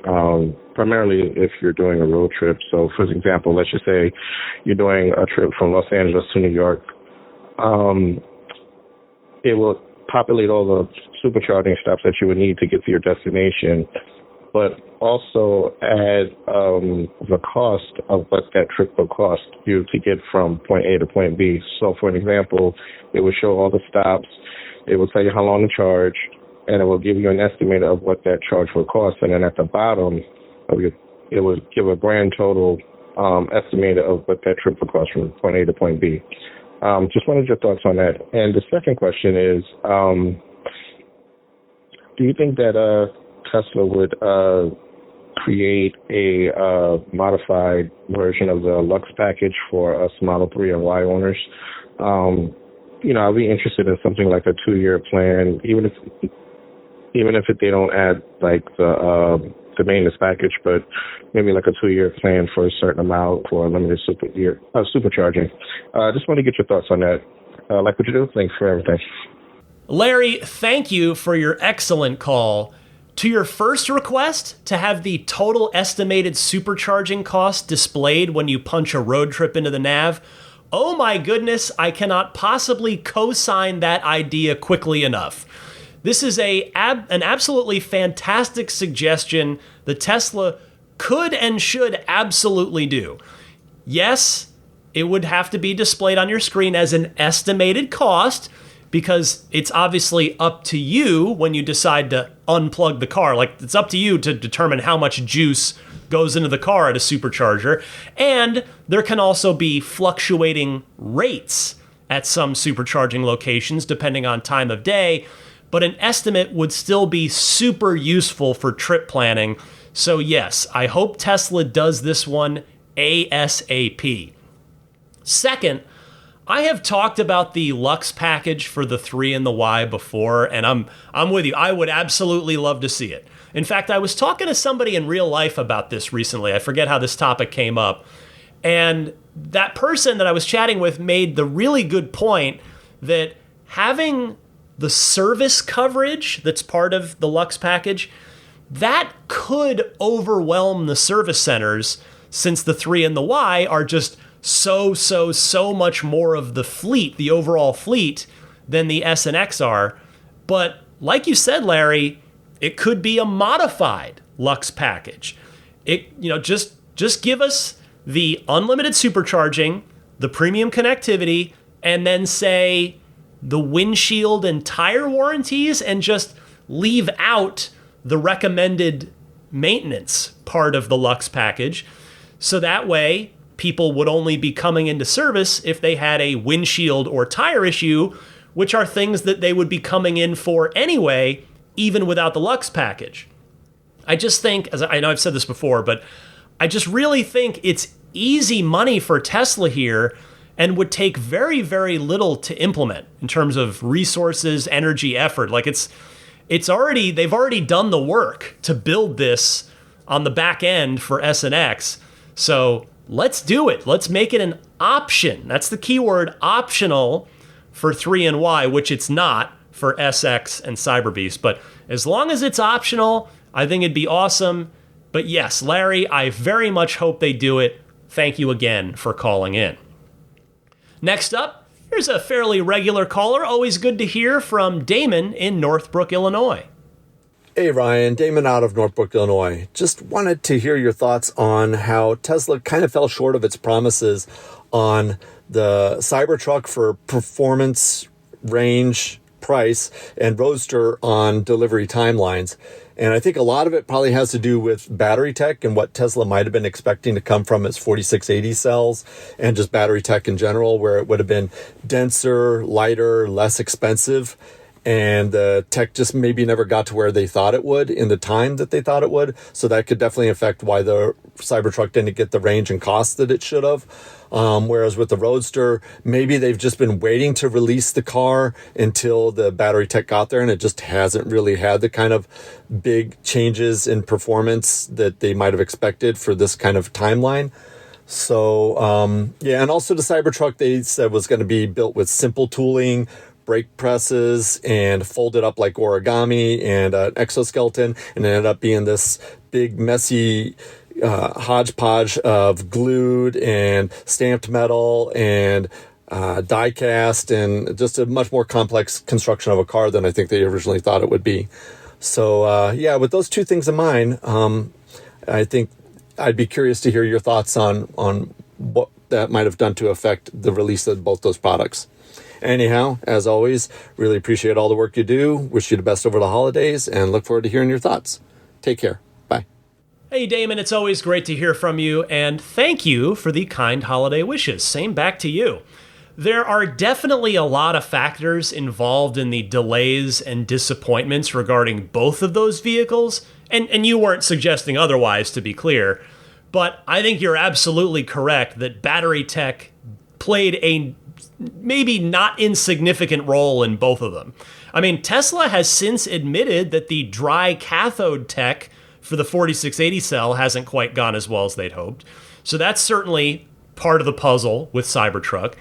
primarily if you're doing a road trip? So, for example, let's just say you're doing a trip from Los Angeles to New York. It will populate all the supercharging stops that you would need to get to your destination, but also add the cost of what that trip will cost you to get from point A to point B. So, for an example, it will show all the stops. It will tell you how long to charge, and it will give you an estimate of what that charge will cost. And then at the bottom, it will give a grand total estimate of what that trip will cost from point A to point B. Just wanted your thoughts on that. And the second question is, do you think that Tesla would create a modified version of the Lux package for us Model 3 and Y owners? I'd be interested in something like a 2-year plan, even if they don't add like the maintenance package, but maybe like a 2-year plan for a certain amount for limited supercharging. Just want to get your thoughts on that. Like what you do. Thanks for everything. Larry, thank you for your excellent call. To your first request to have the total estimated supercharging cost displayed when you punch a road trip into the nav, oh my goodness, I cannot possibly co-sign that idea quickly enough. This is an absolutely fantastic suggestion that Tesla could and should absolutely do. Yes, it would have to be displayed on your screen as an estimated cost. because it's obviously up to you when you decide to unplug the car. Like, it's up to you to determine how much juice goes into the car at a supercharger. And there can also be fluctuating rates at some supercharging locations depending on time of day, but an estimate would still be super useful for trip planning. So yes, I hope Tesla does this one ASAP. Second, I have talked about the Lux package for the 3 and the Y before, and I'm with you. I would absolutely love to see it. In fact, I was talking to somebody in real life about this recently. I forget how this topic came up. And that person that I was chatting with made the really good point that having the service coverage that's part of the Lux package, that could overwhelm the service centers, since the 3 and the Y are just so much more of the fleet, the overall fleet, than the S and X are. But like you said, Larry, it could be a modified Lux package. Just give us the unlimited supercharging, the premium connectivity, and then say the windshield and tire warranties, and just leave out the recommended maintenance part of the Lux package. So that way, people would only be coming into service if they had a windshield or tire issue, which are things that they would be coming in for anyway, even without the Lux package. I just think, as I know I've said this before, but I just really think it's easy money for Tesla here and would take very, very little to implement in terms of resources, energy, effort. Like they've already done the work to build this on the back end for S and X. So let's do it. Let's make it an option. That's the key word, optional, for 3 and Y, which it's not for SX and Cyberbeast. But as long as it's optional, I think it'd be awesome. But yes, Larry, I very much hope they do it. Thank you again for calling in. Next up, here's a fairly regular caller. Always good to hear from Damon in Northbrook, Illinois. Hey Ryan, Damon out of Northbrook, Illinois. Just wanted to hear your thoughts on how Tesla kind of fell short of its promises on the Cybertruck for performance, range, price, and Roadster on delivery timelines. And I think a lot of it probably has to do with battery tech and what Tesla might have been expecting to come from its 4680 cells, and just battery tech in general, where it would have been denser, lighter, less expensive. And the tech just maybe never got to where they thought it would in the time that they thought it would. So that could definitely affect why the Cybertruck didn't get the range and cost that it should have. Whereas with the Roadster, maybe they've just been waiting to release the car until the battery tech got there, and it just hasn't really had the kind of big changes in performance that they might have expected for this kind of timeline. So, and also the Cybertruck, they said, was going to be built with simple tooling, brake presses, and folded up like origami, and an exoskeleton, and it ended up being this big messy hodgepodge of glued and stamped metal and die cast, and just a much more complex construction of a car than I think they originally thought it would be. So with those two things in mind, I think I'd be curious to hear your thoughts on what that might have done to affect the release of both those products. Anyhow, as always, really appreciate all the work you do. Wish you the best over the holidays, and look forward to hearing your thoughts. Take care. Bye. Hey, Damon, it's always great to hear from you, and thank you for the kind holiday wishes. Same back to you. There are definitely a lot of factors involved in the delays and disappointments regarding both of those vehicles, and you weren't suggesting otherwise, to be clear, but I think you're absolutely correct that battery tech played a maybe not insignificant role in both of them. I mean, Tesla has since admitted that the dry cathode tech for the 4680 cell hasn't quite gone as well as they'd hoped. So that's certainly part of the puzzle with Cybertruck.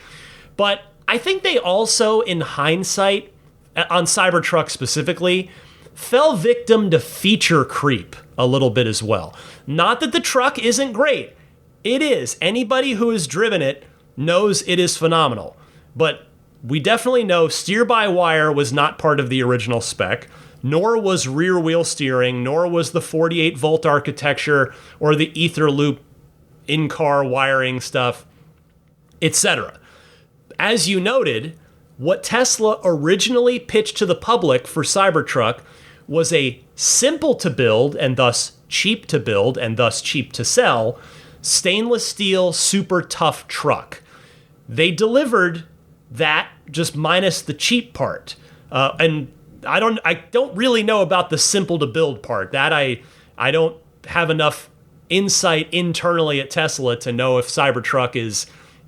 But I think they also, in hindsight, on Cybertruck specifically, fell victim to feature creep a little bit as well. Not that the truck isn't great. It is. Anybody who has driven it knows it is phenomenal. But we definitely know steer-by-wire was not part of the original spec, nor was rear-wheel steering, nor was the 48-volt architecture or the ether loop in-car wiring stuff, etc. As you noted, what Tesla originally pitched to the public for Cybertruck was a simple to build and thus cheap to build and thus cheap to sell stainless steel super tough truck. They delivered that just minus the cheap part. And I don't really know about the simple to build part. That I don't have enough insight internally at Tesla to know if Cybertruck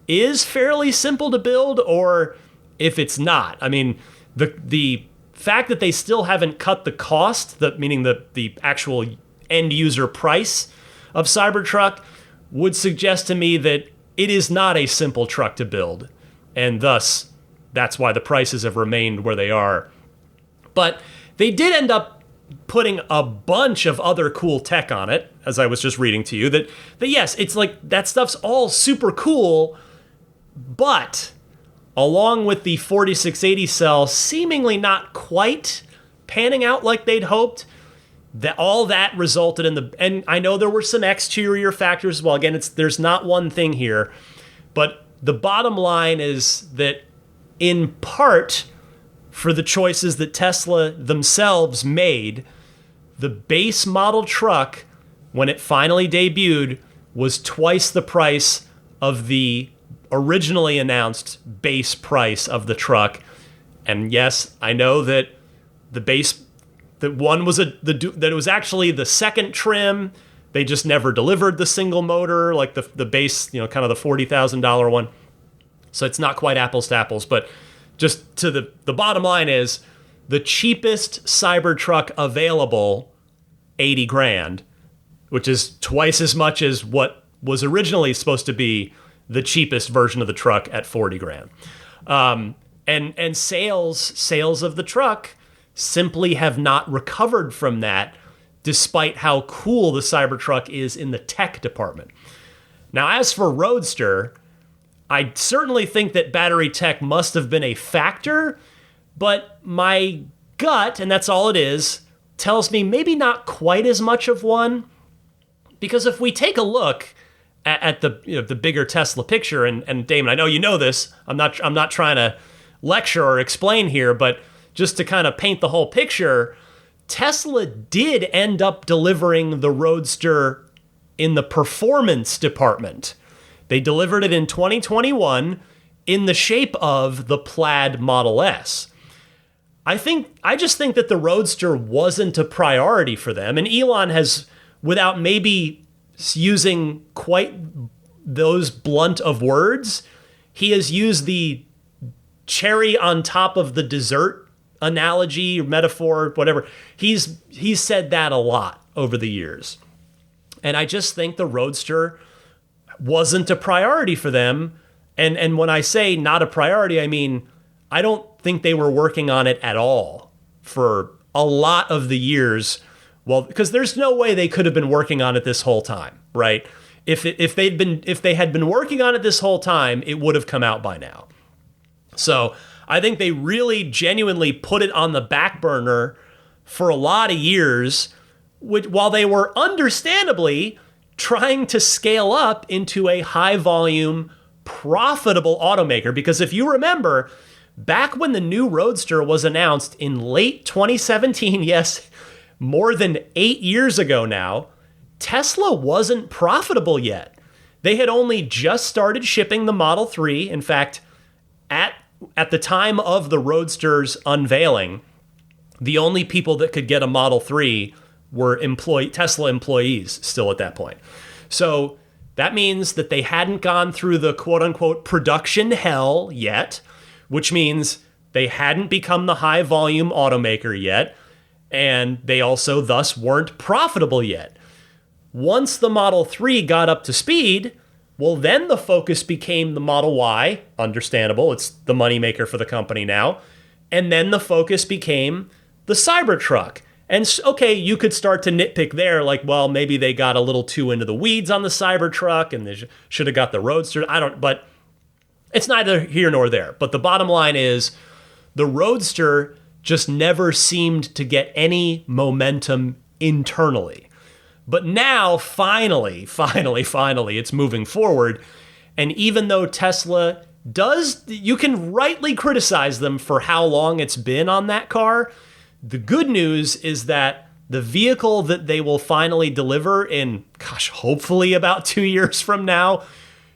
is fairly simple to build or if it's not. I mean, the fact that they still haven't cut the cost, meaning the actual end user price of Cybertruck, would suggest to me that it is not a simple truck to build, and thus that's why the prices have remained where they are. But they did end up putting a bunch of other cool tech on it, as I was just reading to you, that yes, it's like that stuff's all super cool, but along with the 4680 cell seemingly not quite panning out like they'd hoped, that all that resulted in and I know there were some exterior factors as well. Again, there's not one thing here, but the bottom line is that in part for the choices that Tesla themselves made, the base model truck, when it finally debuted, was twice the price of the originally announced base price of the truck. And yes, I know that that one was that it was actually the second trim. They just never delivered the single motor, like the base, kind of the $40,000 one. So it's not quite apples to apples, but just to the bottom line is the cheapest Cybertruck available, $80,000, which is twice as much as what was originally supposed to be the cheapest version of the truck at $40,000. And sales of the truck simply have not recovered from that, despite how cool the Cybertruck is in the tech department. Now, as for Roadster, I certainly think that battery tech must have been a factor, but my gut, and that's all it is, tells me maybe not quite as much of one. Because if we take a look at the bigger Tesla picture, and Damon, I know you know this, I'm not trying to lecture or explain here, but just to kind of paint the whole picture, Tesla did end up delivering the Roadster in the performance department. They delivered it in 2021 in the shape of the Plaid Model S. I just think that the Roadster wasn't a priority for them, and Elon has, without maybe using quite those blunt of words, he has used the cherry on top of the dessert analogy, metaphor, whatever. He's said that a lot over the years. And I just think the Roadster wasn't a priority for them. And when I say not a priority, I mean, I don't think they were working on it at all for a lot of the years. Well, because there's no way they could have been working on it this whole time, right? If they had been working on it this whole time, it would have come out by now. So I think they really genuinely put it on the back burner for a lot of years, while they were understandably trying to scale up into a high volume, profitable automaker. Because if you remember, back when the new Roadster was announced in late 2017, yes, more than 8 years ago now, Tesla wasn't profitable yet. They had only just started shipping the Model 3. In fact, at the time of the Roadster's unveiling, the only people that could get a Model 3 were Tesla employees still at that point. So that means that they hadn't gone through the quote-unquote production hell yet, which means they hadn't become the high-volume automaker yet, and they also thus weren't profitable yet. Once the Model 3 got up to speed, well, then the focus became the Model Y. Understandable. It's the moneymaker for the company now. And then the focus became the Cybertruck. And okay, you could start to nitpick there, like, well, maybe they got a little too into the weeds on the Cybertruck and they should have got the Roadster. But it's neither here nor there. But the bottom line is the Roadster just never seemed to get any momentum internally. But now, finally, it's moving forward. And even though Tesla you can rightly criticize them for how long it's been on that car. The good news is that the vehicle that they will finally deliver in, hopefully about 2 years from now,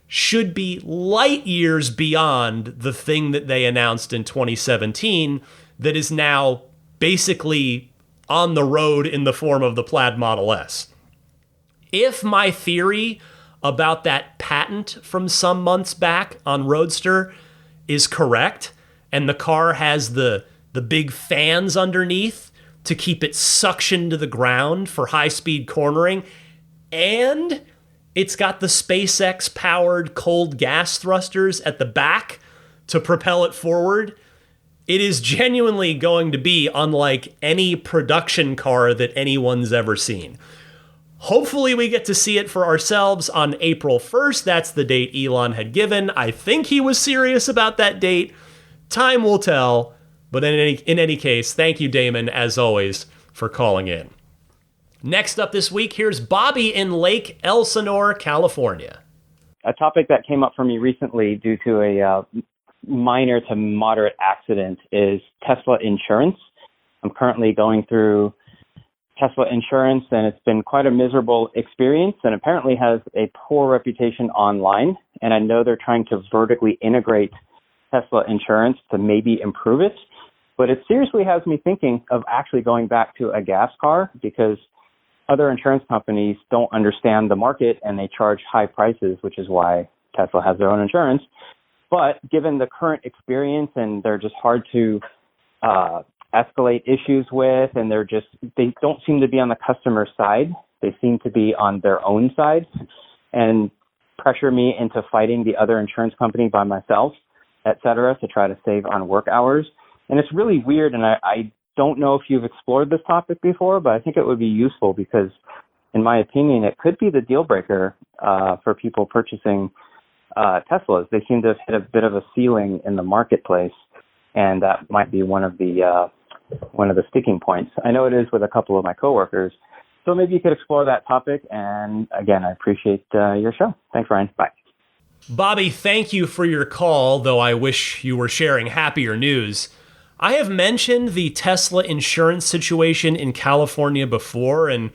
should be light years beyond the thing that they announced in 2017 that is now basically on the road in the form of the Plaid Model S. If my theory about that patent from some months back on Roadster is correct, and the car has the big fans underneath to keep it suctioned to the ground for high-speed cornering, and it's got the SpaceX-powered cold gas thrusters at the back to propel it forward, it is genuinely going to be unlike any production car that anyone's ever seen. Hopefully we get to see it for ourselves on April 1st. That's the date Elon had given. I think he was serious about that date. Time will tell. But in any case, thank you, Damon, as always, for calling in. Next up this week, here's Bobby in Lake Elsinore, California. A topic that came up for me recently due to a minor to moderate accident is Tesla insurance. I'm currently going through Tesla insurance, and it's been quite a miserable experience, and apparently has a poor reputation online. And I know they're trying to vertically integrate Tesla insurance to maybe improve it. But it seriously has me thinking of actually going back to a gas car, because other insurance companies don't understand the market and they charge high prices, which is why Tesla has their own insurance. But given the current experience, and they're just hard to escalate issues with, and they don't seem to be on the customer side. They seem to be on their own side and pressure me into fighting the other insurance company by myself, et cetera, to try to save on work hours. And it's really weird, and I don't know if you've explored this topic before, but I think it would be useful because, in my opinion, it could be the deal breaker for people purchasing Teslas. They seem to have hit a bit of a ceiling in the marketplace, and that might be one of the sticking points. I know it is with a couple of my coworkers. So maybe you could explore that topic. And again, I appreciate your show. Thanks, Ryan. Bye. Bobby, thank you for your call, though I wish you were sharing happier news. I have mentioned the Tesla insurance situation in California before, and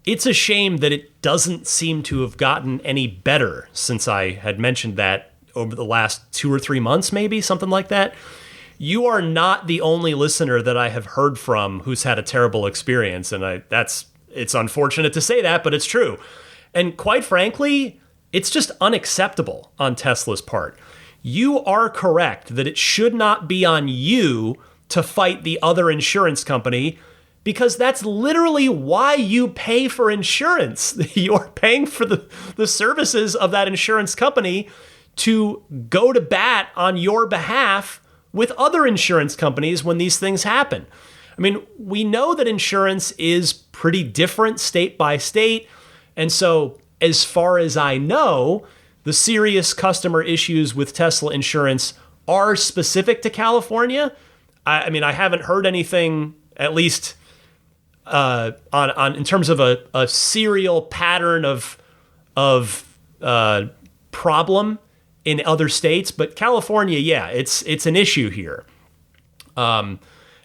it's a shame that it doesn't seem to have gotten any better since I had mentioned that over the last 2 or 3 months, maybe, something like that. You are not the only listener that I have heard from who's had a terrible experience, and it's unfortunate to say that, but it's true. And quite frankly, it's just unacceptable on Tesla's part. You are correct that it should not be on you to fight the other insurance company, because that's literally why you pay for insurance. You're paying for the services of that insurance company to go to bat on your behalf with other insurance companies when these things happen. I mean, we know that insurance is pretty different state by state. And so, as far as I know, the serious customer issues with Tesla insurance are specific to California. I mean, I haven't heard anything, at least on in terms of a serial pattern of problem in other states, but California, yeah, it's an issue here. And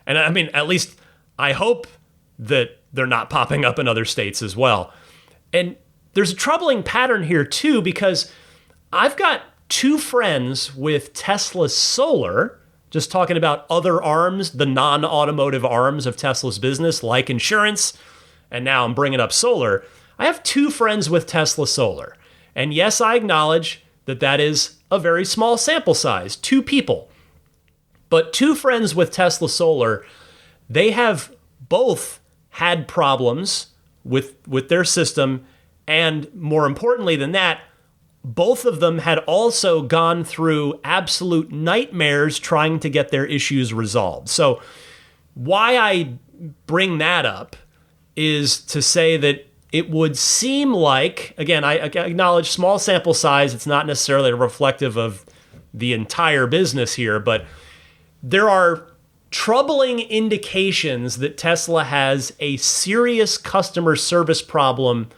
I mean, at least I hope that they're not popping up in other states as well. And there's a troubling pattern here too, because I've got 2 friends with Tesla Solar, just talking about other arms, the non-automotive arms of Tesla's business, like insurance, and now I'm bringing up solar. I have 2 friends with Tesla Solar. And yes, I acknowledge that is a very small sample size, 2 people. But 2 friends with Tesla Solar, they have both had problems with their system, and more importantly than that, both of them had also gone through absolute nightmares trying to get their issues resolved. So why I bring that up is to say that it would seem like, again, I acknowledge small sample size, it's not necessarily reflective of the entire business here, but there are troubling indications that Tesla has a serious customer service problem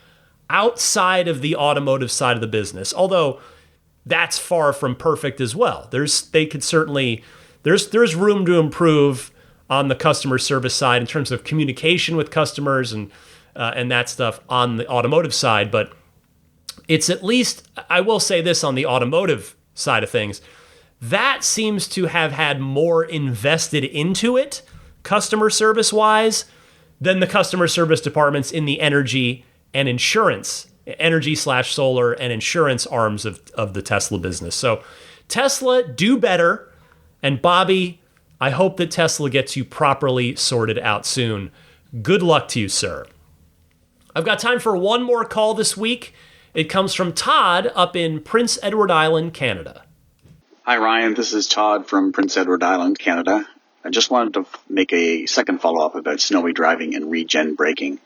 outside of the automotive side of the business. Although that's far from perfect as well. There's room to improve on the customer service side in terms of communication with customers and that stuff on the automotive side. But it's at least, I will say this on the automotive side of things, that seems to have had more invested into it, customer service wise, than the customer service departments in the energy and insurance, energy/solar and insurance arms of the Tesla business. So Tesla, do better. And Bobby, I hope that Tesla gets you properly sorted out soon. Good luck to you, sir. I've got time for one more call this week. It comes from Todd up in Prince Edward Island, Canada. Hi, Ryan. This is Todd from Prince Edward Island, Canada. I just wanted to make a second follow-up about snowy driving and regen braking.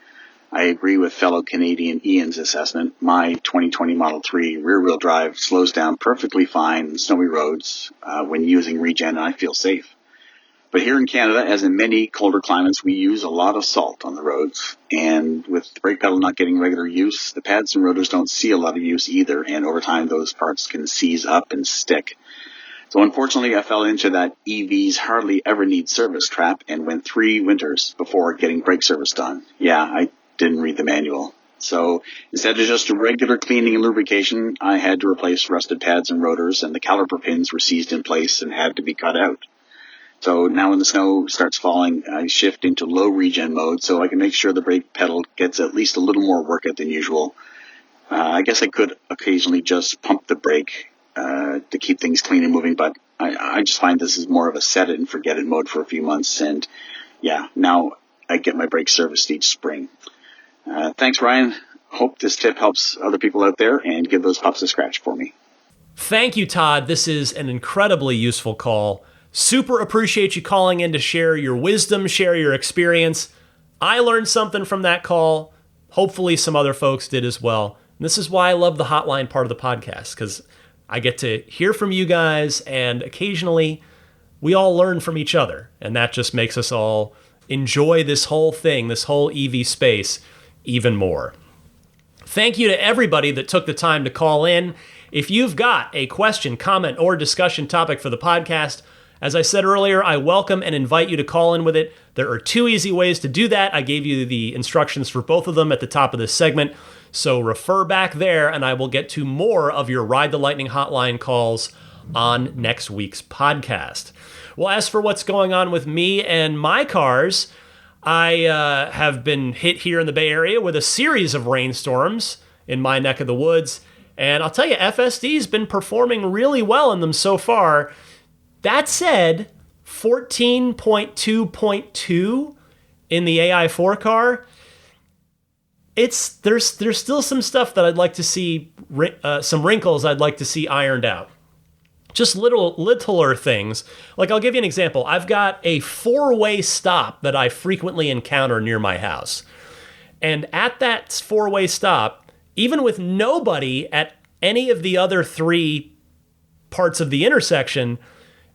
I agree with fellow Canadian Ian's assessment. My 2020 Model 3 rear-wheel drive slows down perfectly fine on snowy roads when using regen, and I feel safe. But here in Canada, as in many colder climates, we use a lot of salt on the roads. And with the brake pedal not getting regular use, the pads and rotors don't see a lot of use either. And over time, those parts can seize up and stick. So unfortunately, I fell into that EVs hardly ever need service trap and went 3 winters before getting brake service done. Yeah, I didn't read the manual. So instead of just a regular cleaning and lubrication, I had to replace rusted pads and rotors, and the caliper pins were seized in place and had to be cut out. So now when the snow starts falling, I shift into low regen mode so I can make sure the brake pedal gets at least a little more work out than usual. I guess I could occasionally just pump the brake to keep things clean and moving, but I just find this is more of a set it and forget it mode for a few months. And yeah, now I get my brake serviced each spring. Thanks, Ryan. Hope this tip helps other people out there, and give those pups a scratch for me. Thank you, Todd. This is an incredibly useful call. Super appreciate you calling in to share your wisdom, share your experience. I learned something from that call. Hopefully some other folks did as well. And this is why I love the hotline part of the podcast, because I get to hear from you guys, and occasionally we all learn from each other. And that just makes us all enjoy this whole thing, this whole EV space, even more. Thank you to everybody that took the time to call in. If you've got a question, comment, or discussion topic for the podcast, as I said earlier, I welcome and invite you to call in with it. There are 2 easy ways to do that. I gave you the instructions for both of them at the top of this segment. So refer back there, and I will get to more of your Ride the Lightning hotline calls on next week's podcast. Well, as for what's going on with me and my cars, I have been hit here in the Bay Area with a series of rainstorms in my neck of the woods. And I'll tell you, FSD's been performing really well in them so far. That said, 14.2.2 in the AI4 car, there's still some stuff that I'd like to see, some wrinkles I'd like to see ironed out. Just littler things. Like, I'll give you an example. I've got a 4-way stop that I frequently encounter near my house. And at that 4-way stop, even with nobody at any of the other 3 parts of the intersection,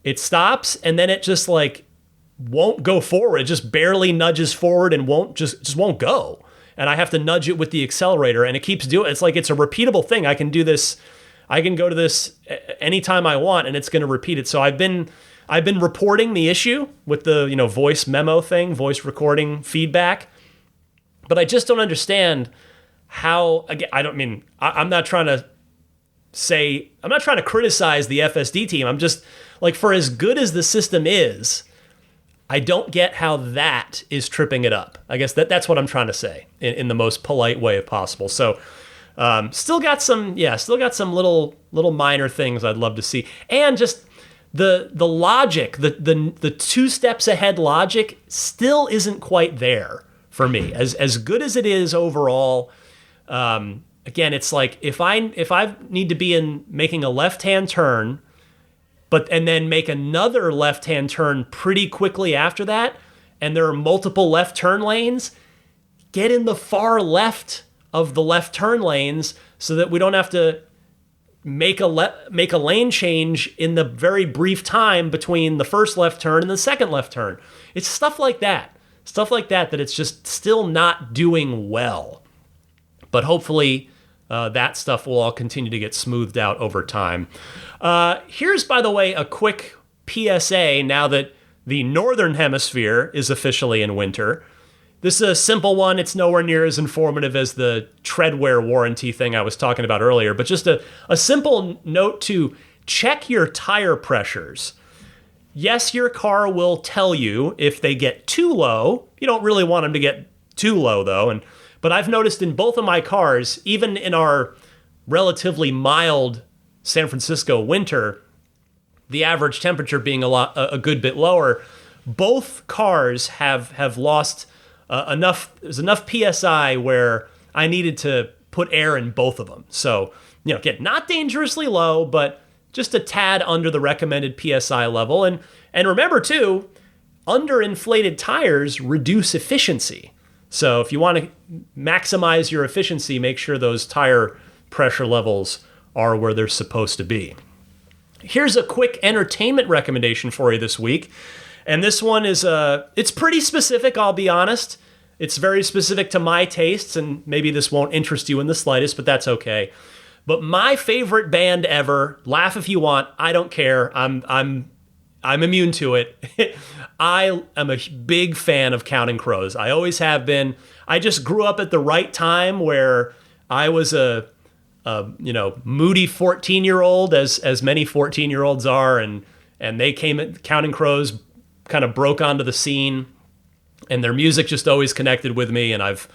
it stops, and then it just won't go forward. It just barely nudges forward and just won't go. And I have to nudge it with the accelerator, and it keeps doing it. It's like it's a repeatable thing. I can do this. I can go to this anytime I want, and it's going to repeat it. So I've been reporting the issue with the voice memo thing, voice recording feedback, but I just don't understand how. Again, I'm not trying to criticize the FSD team. I'm just for as good as the system is, I don't get how that is tripping it up. I guess that's what I'm trying to say in the most polite way possible. So still got some little minor things I'd love to see. And just the logic, the 2 steps ahead logic still isn't quite there for me. As good as it is overall, again, it's like if I need to be making a left-hand turn, and then make another left-hand turn pretty quickly after that, and there are multiple left turn lanes, get in the far left of the left turn lanes so that we don't have to make a lane change in the very brief time between the first left turn and the second left turn. It's stuff like that that it's just still not doing well. But hopefully that stuff will all continue to get smoothed out over time. Here's, by the way, a quick PSA now that the Northern Hemisphere is officially in winter. This is a simple one. It's nowhere near as informative as the treadwear warranty thing I was talking about earlier, but just a simple note to check your tire pressures. Yes, your car will tell you if they get too low. You don't really want them to get too low, though. But I've noticed in both of my cars, even in our relatively mild San Francisco winter, the average temperature being a good bit lower, both cars have lost enough. There's enough PSI where I needed to put air in both of them. So, again, not dangerously low, but just a tad under the recommended PSI level. And remember, too, underinflated tires reduce efficiency. So if you want to maximize your efficiency, make sure those tire pressure levels are where they're supposed to be. Here's a quick entertainment recommendation for you this week. And this one is, it's pretty specific, I'll be honest. It's very specific to my tastes, and maybe this won't interest you in the slightest, but that's okay. But my favorite band ever, laugh if you want, I don't care. I'm immune to it. I am a big fan of Counting Crows. I always have been. I just grew up at the right time where I was a moody 14-year-old, as many 14-year-olds are, and they Counting Crows kind of broke onto the scene, and their music just always connected with me, and I've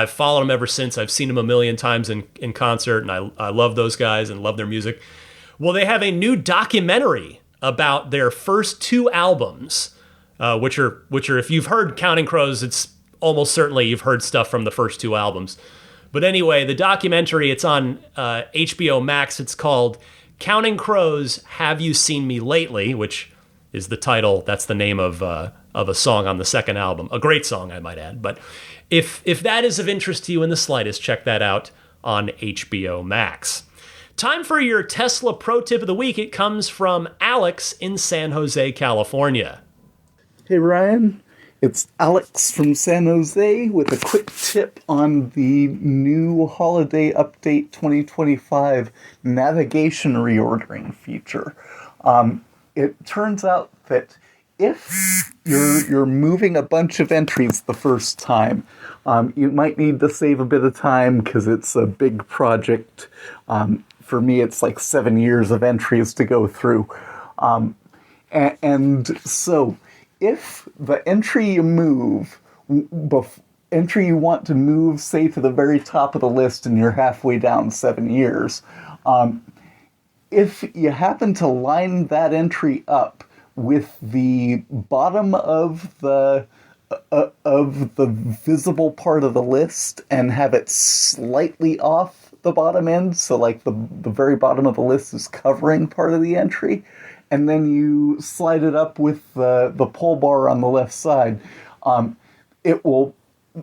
followed them ever since. I've seen them a million times in concert, and I love those guys and love their music. Well, they have a new documentary about their first two albums, which are if you've heard Counting Crows, it's almost certainly you've heard stuff from the first two albums. But anyway, the documentary, it's on HBO Max. It's called Counting Crows, Have You Seen Me Lately, which is the title. That's the name of a song on the second album. A great song, I might add. But if that is of interest to you in the slightest, check that out on HBO Max. Time for your Tesla Pro Tip of the Week. It comes from Alex in San Jose, California. Hey, Ryan. It's Alex from San Jose with a quick tip on the new Holiday Update 2025 navigation reordering feature. It turns out that if you're moving a bunch of entries the first time, you might need to save a bit of time because it's a big project. For me, it's like 7 years of entries to go through. And so if the entry you move, entry you want to move, say, to the very top of the list and you're halfway down 7 years, if you happen to line that entry up with the bottom of the visible part of the list and have it slightly off the bottom end, so like the very bottom of the list is covering part of the entry, and then you slide it up with the pull bar on the left side,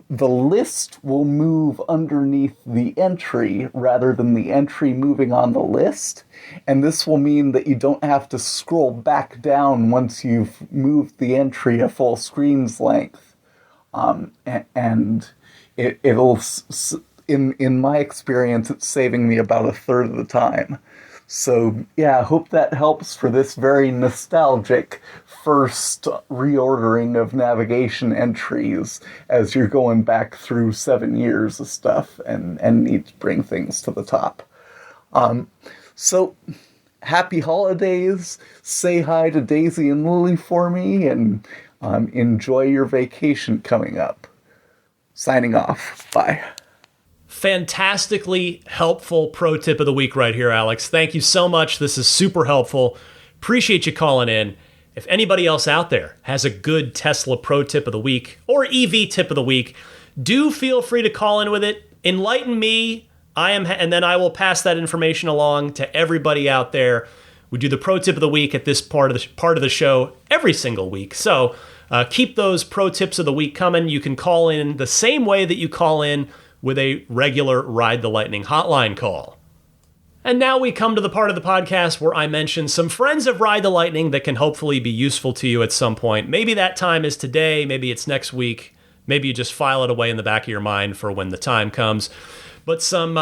the list will move underneath the entry rather than the entry moving on the list. And this will mean that you don't have to scroll back down once you've moved the entry a full screen's length. And it'll, in my experience, it's saving me about a third of the time. So yeah, I hope that helps for this very nostalgic first reordering of navigation entries as you're going back through 7 years of stuff and need to bring things to the top. So happy holidays. Say hi to Daisy and Lily for me, and enjoy your vacation coming up. Signing off. Bye. Fantastically helpful pro tip of the week right here, Alex. Thank you so much. This is super helpful. Appreciate you calling in. If anybody else out there has a good Tesla pro tip of the week or EV tip of the week, do feel free to call in with it. Enlighten me. And then I will pass that information along to everybody out there. We do the pro tip of the week at this part of the show every single week. So keep those pro tips of the week coming. You can call in the same way that you call in with a regular Ride the Lightning hotline call. And now we come to the part of the podcast where I mention some friends of Ride the Lightning that can hopefully be useful to you at some point. Maybe that time is today, maybe it's next week, maybe you just file it away in the back of your mind for when the time comes. but some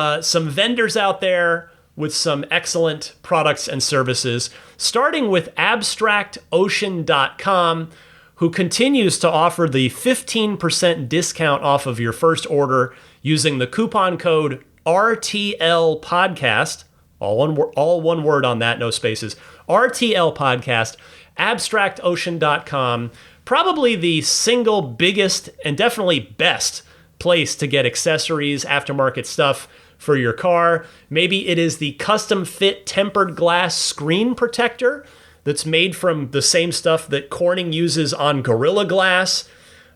vendors out there with some excellent products and services, starting with abstractocean.com, who continues to offer the 15% discount off of your first order using the coupon code RTL Podcast. All one word on that, no spaces. RTL Podcast, abstractocean.com. Probably the single biggest and definitely best place to get accessories, aftermarket stuff for your car. Maybe it is the custom fit tempered glass screen protector that's made from the same stuff that Corning uses on Gorilla Glass.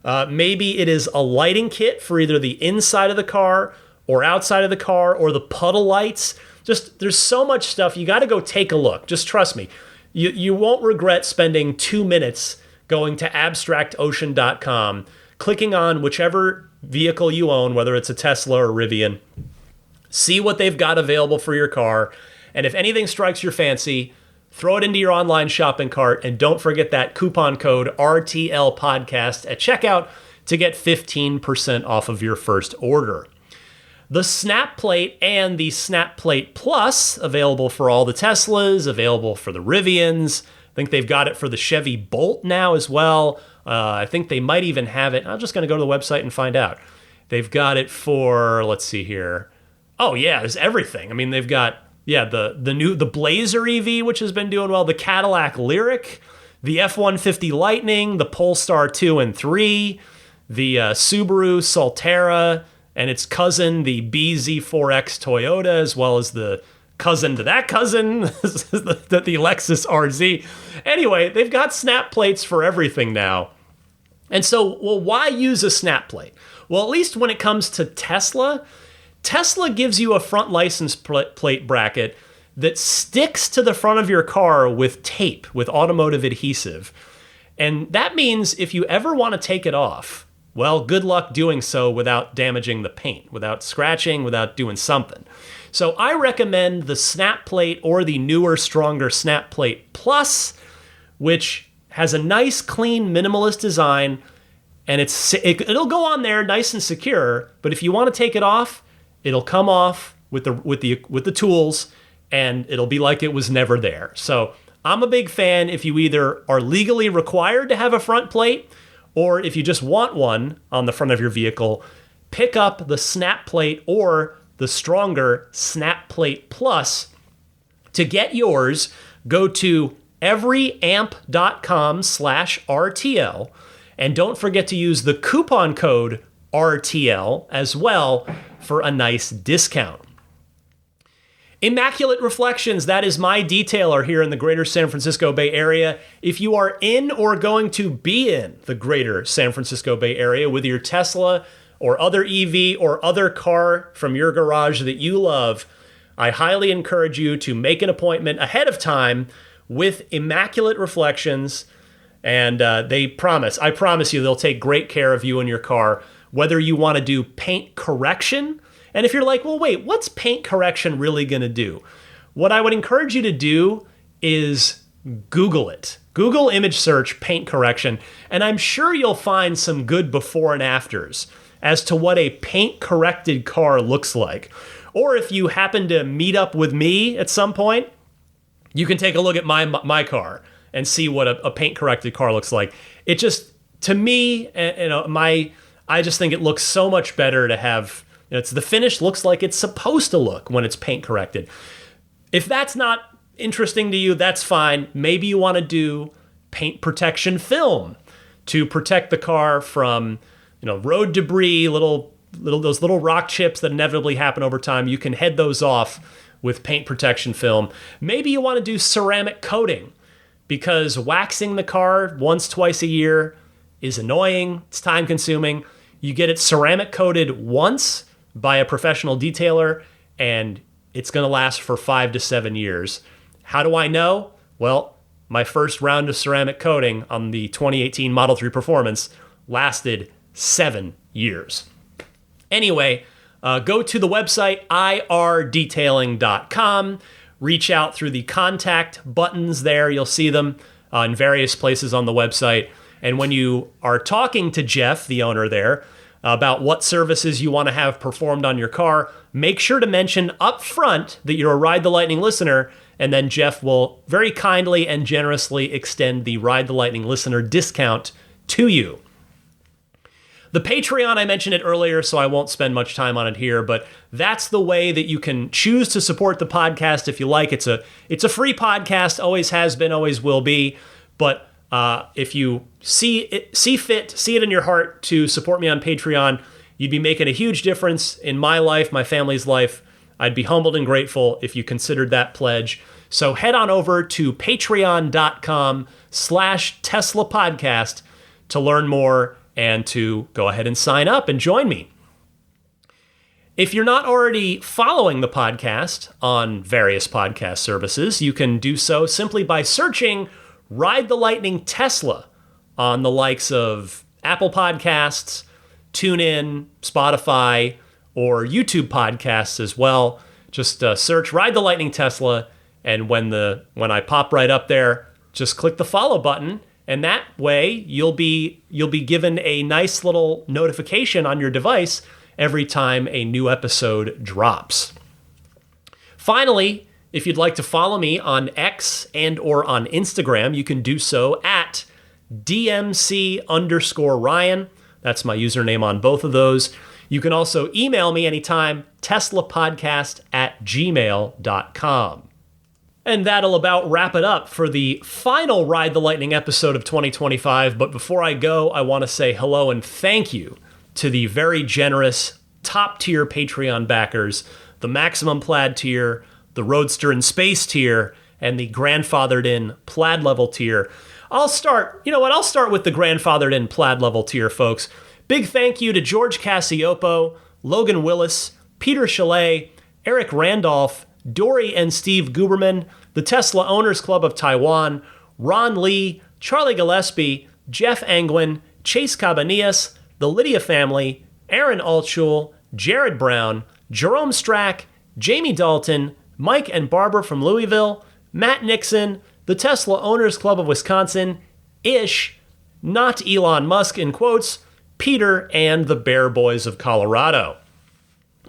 Maybe it is a lighting kit for either the inside of the car or outside of the car, or the puddle lights. Just, there's so much stuff. You got to go take a look. Just trust me. You won't regret spending 2 minutes going to abstractocean.com, clicking on whichever vehicle you own, whether it's a Tesla or Rivian. See what they've got available for your car. And if anything strikes your fancy, throw it into your online shopping cart. And don't forget that coupon code RTL Podcast at checkout to get 15% off of your first order. The Snap Plate and the Snap Plate Plus, available for all the Teslas, available for the Rivians. I think they've got it for the Chevy Bolt now as well. I think they might even have it. I'm just going to go to the website and find out. They've got it for, let's see here. Oh yeah, there's everything. I mean, they've got, the Blazer EV, which has been doing well, the Cadillac Lyriq, the F-150 Lightning, the Polestar 2 and 3, the Subaru Solterra, and its cousin, the BZ4X Toyota, as well as the cousin to that cousin, the Lexus RZ. Anyway, they've got snap plates for everything now. And so, well, why use a snap plate? Well, at least when it comes to Tesla gives you a front license plate bracket that sticks to the front of your car with tape, with automotive adhesive. And that means if you ever want to take it off, well, good luck doing so without damaging the paint, without scratching, without doing something. So I recommend the Snap Plate or the newer, stronger Snap Plate Plus, which has a nice, clean, minimalist design, and it'll go on there nice and secure. But if you want to take it off, it'll come off with the tools, and it'll be like it was never there. So I'm a big fan if you either are legally required to have a front plate, or if you just want one on the front of your vehicle, pick up the Snap Plate or the stronger Snap Plate Plus. To get yours, go to everyamp.com/RTL, and don't forget to use the coupon code RTL as well for a nice discount. Immaculate Reflections, that is my detailer here in the greater San Francisco Bay Area. If you are in or going to be in the greater San Francisco Bay Area with your Tesla or other EV or other car from your garage that you love, I highly encourage you to make an appointment ahead of time with Immaculate Reflections. And I promise you, they'll take great care of you and your car, whether you want to do paint correction. And if you're like, well, wait, what's paint correction really going to do? What I would encourage you to do is Google it. Google image search paint correction, and I'm sure you'll find some good before and afters as to what a paint corrected car looks like. Or if you happen to meet up with me at some point, you can take a look at my car and see what a paint corrected car looks like. It just, to me, I just think it looks so much better to have. The finish looks like it's supposed to look when it's paint corrected. If that's not interesting to you, that's fine. Maybe you want to do paint protection film to protect the car from, road debris, those little rock chips that inevitably happen over time. You can head those off with paint protection film. Maybe you want to do ceramic coating because waxing the car once, twice a year is annoying. It's time consuming. You get it ceramic coated once by a professional detailer, and it's going to last for 5 to 7 years. How do I know? Well, my first round of ceramic coating on the 2018 Model 3 Performance lasted 7 years. Anyway, go to the website irdetailing.com. Reach out through the contact buttons there. You'll see them in various places on the website. And when you are talking to Jeff, the owner there, about what services you want to have performed on your car, make sure to mention up front that you're a Ride the Lightning listener, and then Jeff will very kindly and generously extend the Ride the Lightning listener discount to you. The Patreon, I mentioned it earlier, so I won't spend much time on it here, but that's the way that you can choose to support the podcast if you like. It's a free podcast, always has been, always will be, but if you see it in your heart to support me on Patreon, you'd be making a huge difference in my life, my family's life. I'd be humbled and grateful if you considered that pledge. So head on over to patreon.com/Tesla podcast to learn more and to go ahead and sign up and join me. If you're not already following the podcast on various podcast services, you can do so simply by searching Ride the Lightning Tesla on the likes of Apple Podcasts, TuneIn, Spotify, or YouTube podcasts as well. Just search Ride the Lightning Tesla, and when I pop right up there, just click the follow button, and that way you'll be given a nice little notification on your device every time a new episode drops. Finally, if you'd like to follow me on X and or on Instagram, you can do so at DMC_Ryan. That's my username on both of those. You can also email me anytime, teslapodcast@gmail.com. And that'll about wrap it up for the final Ride the Lightning episode of 2025. But before I go, I want to say hello and thank you to the very generous top-tier Patreon backers, the Maximum Plaid tier, the Roadster and Space tier, and the Grandfathered-in Plaid level tier. I'll start with the Grandfathered-in Plaid level tier, folks. Big thank you to George Cassiopo, Logan Willis, Peter Chalet, Eric Randolph, Dory and Steve Guberman, the Tesla Owners Club of Taiwan, Ron Lee, Charlie Gillespie, Jeff Angwin, Chase Cabanillas, the Lydia family, Aaron Altschul, Jared Brown, Jerome Strack, Jamie Dalton, Mike and Barbara from Louisville, Matt Nixon, the Tesla Owners Club of Wisconsin, Ish, not Elon Musk in quotes, Peter, and the Bear Boys of Colorado.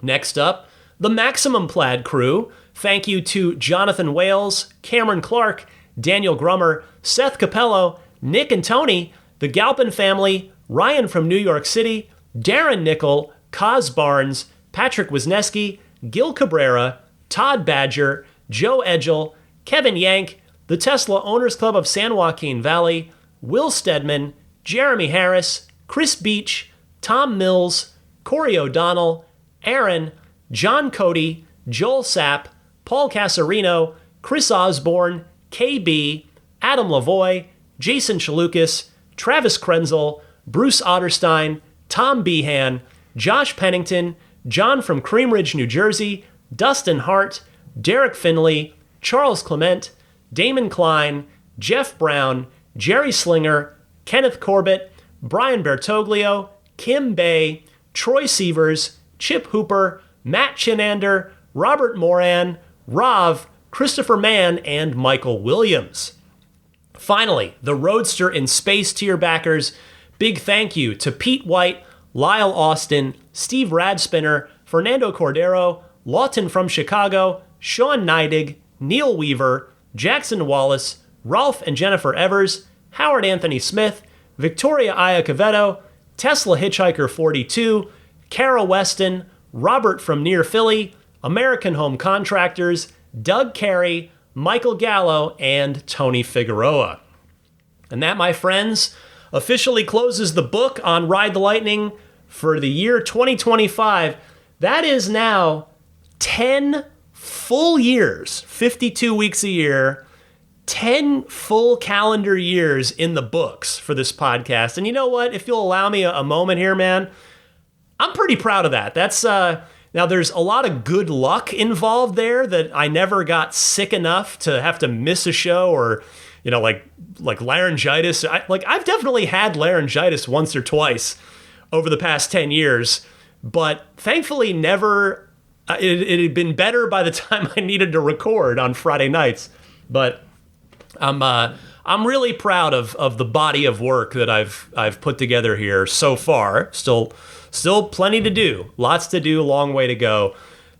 Next up, the Maximum Plaid crew. Thank you to Jonathan Wales, Cameron Clark, Daniel Grummer, Seth Capello, Nick and Tony, the Galpin family, Ryan from New York City, Darren Nickel, Kaz Barnes, Patrick Wisniewski, Gil Cabrera, Todd Badger, Joe Edgel, Kevin Yank, the Tesla Owners Club of San Joaquin Valley, Will Stedman, Jeremy Harris, Chris Beach, Tom Mills, Corey O'Donnell, Aaron, John Cody, Joel Sapp, Paul Casarino, Chris Osborne, KB, Adam Lavoie, Jason Chalukas, Travis Krenzel, Bruce Otterstein, Tom Behan, Josh Pennington, John from Cream Ridge, New Jersey, Dustin Hart, Derek Finley, Charles Clement, Damon Klein, Jeff Brown, Jerry Slinger, Kenneth Corbett, Brian Bertoglio, Kim Bay, Troy Sievers, Chip Hooper, Matt Chinander, Robert Moran, Rav, Christopher Mann, and Michael Williams. Finally, the Roadster and Space tier backers. Big thank you to Pete White, Lyle Austin, Steve Radspinner, Fernando Cordero, Lawton from Chicago, Sean Neidig, Neil Weaver, Jackson Wallace, Rolf and Jennifer Evers, Howard Anthony Smith, Victoria Iacovetto, Tesla Hitchhiker 42, Kara Weston, Robert from near Philly, American Home Contractors, Doug Carey, Michael Gallo, and Tony Figueroa. And that, my friends, officially closes the book on Ride the Lightning for the year 2025. That is now 10 full years, 52 weeks a year, 10 full calendar years in the books for this podcast. And you know what? If you'll allow me a moment here, man, I'm pretty proud of that. That's now there's a lot of good luck involved there that I never got sick enough to have to miss a show or, like laryngitis. I've definitely had laryngitis once or twice over the past 10 years, but thankfully never, it had been better by the time I needed to record on Friday nights. But I'm I'm really proud of the body of work that I've put together here so far. Still plenty to do. Lots to do, long way to go.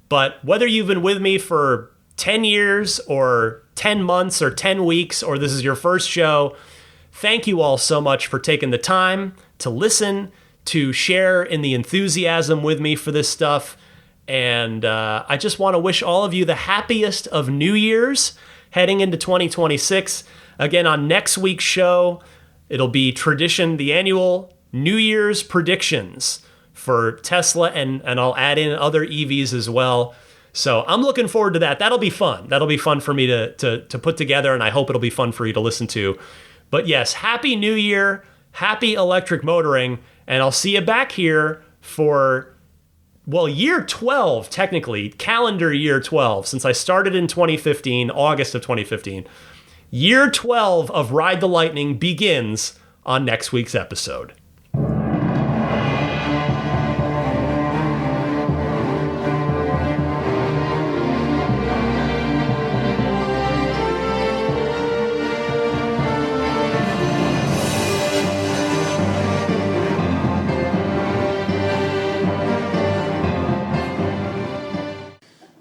But whether you've been with me for 10 years or 10 months or 10 weeks, or this is your first show, thank you all so much for taking the time to listen, to share in the enthusiasm with me for this stuff. And I just want to wish all of you the happiest of New Year's heading into 2026. Again, on next week's show, it'll be tradition, the annual New Year's predictions for Tesla, and I'll add in other EVs as well. So I'm looking forward to that. That'll be fun. That'll be fun for me to put together, and I hope it'll be fun for you to listen to. But yes, Happy New Year, happy electric motoring, and I'll see you back here for, well, year 12, technically, calendar year 12, since I started in 2015, August of 2015. Year 12 of Ride the Lightning begins on next week's episode.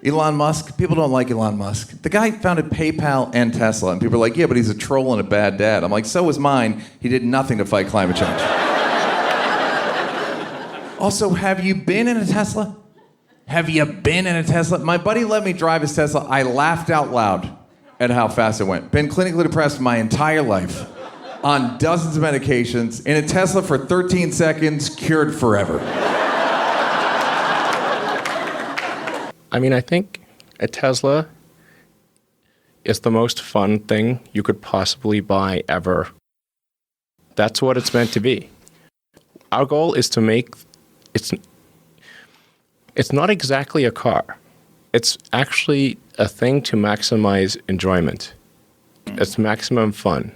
Elon Musk, people don't like Elon Musk. The guy founded PayPal and Tesla, and people are like, yeah, but he's a troll and a bad dad. I'm like, so was mine. He did nothing to fight climate change. Also, have you been in a Tesla? Have you been in a Tesla? My buddy let me drive his Tesla. I laughed out loud at how fast it went. Been clinically depressed my entire life, on dozens of medications, in a Tesla for 13 seconds, cured forever. I mean, I think a Tesla is the most fun thing you could possibly buy ever. That's what it's meant to be. Our goal is to make it's not exactly a car. It's actually a thing to maximize enjoyment. It's maximum fun.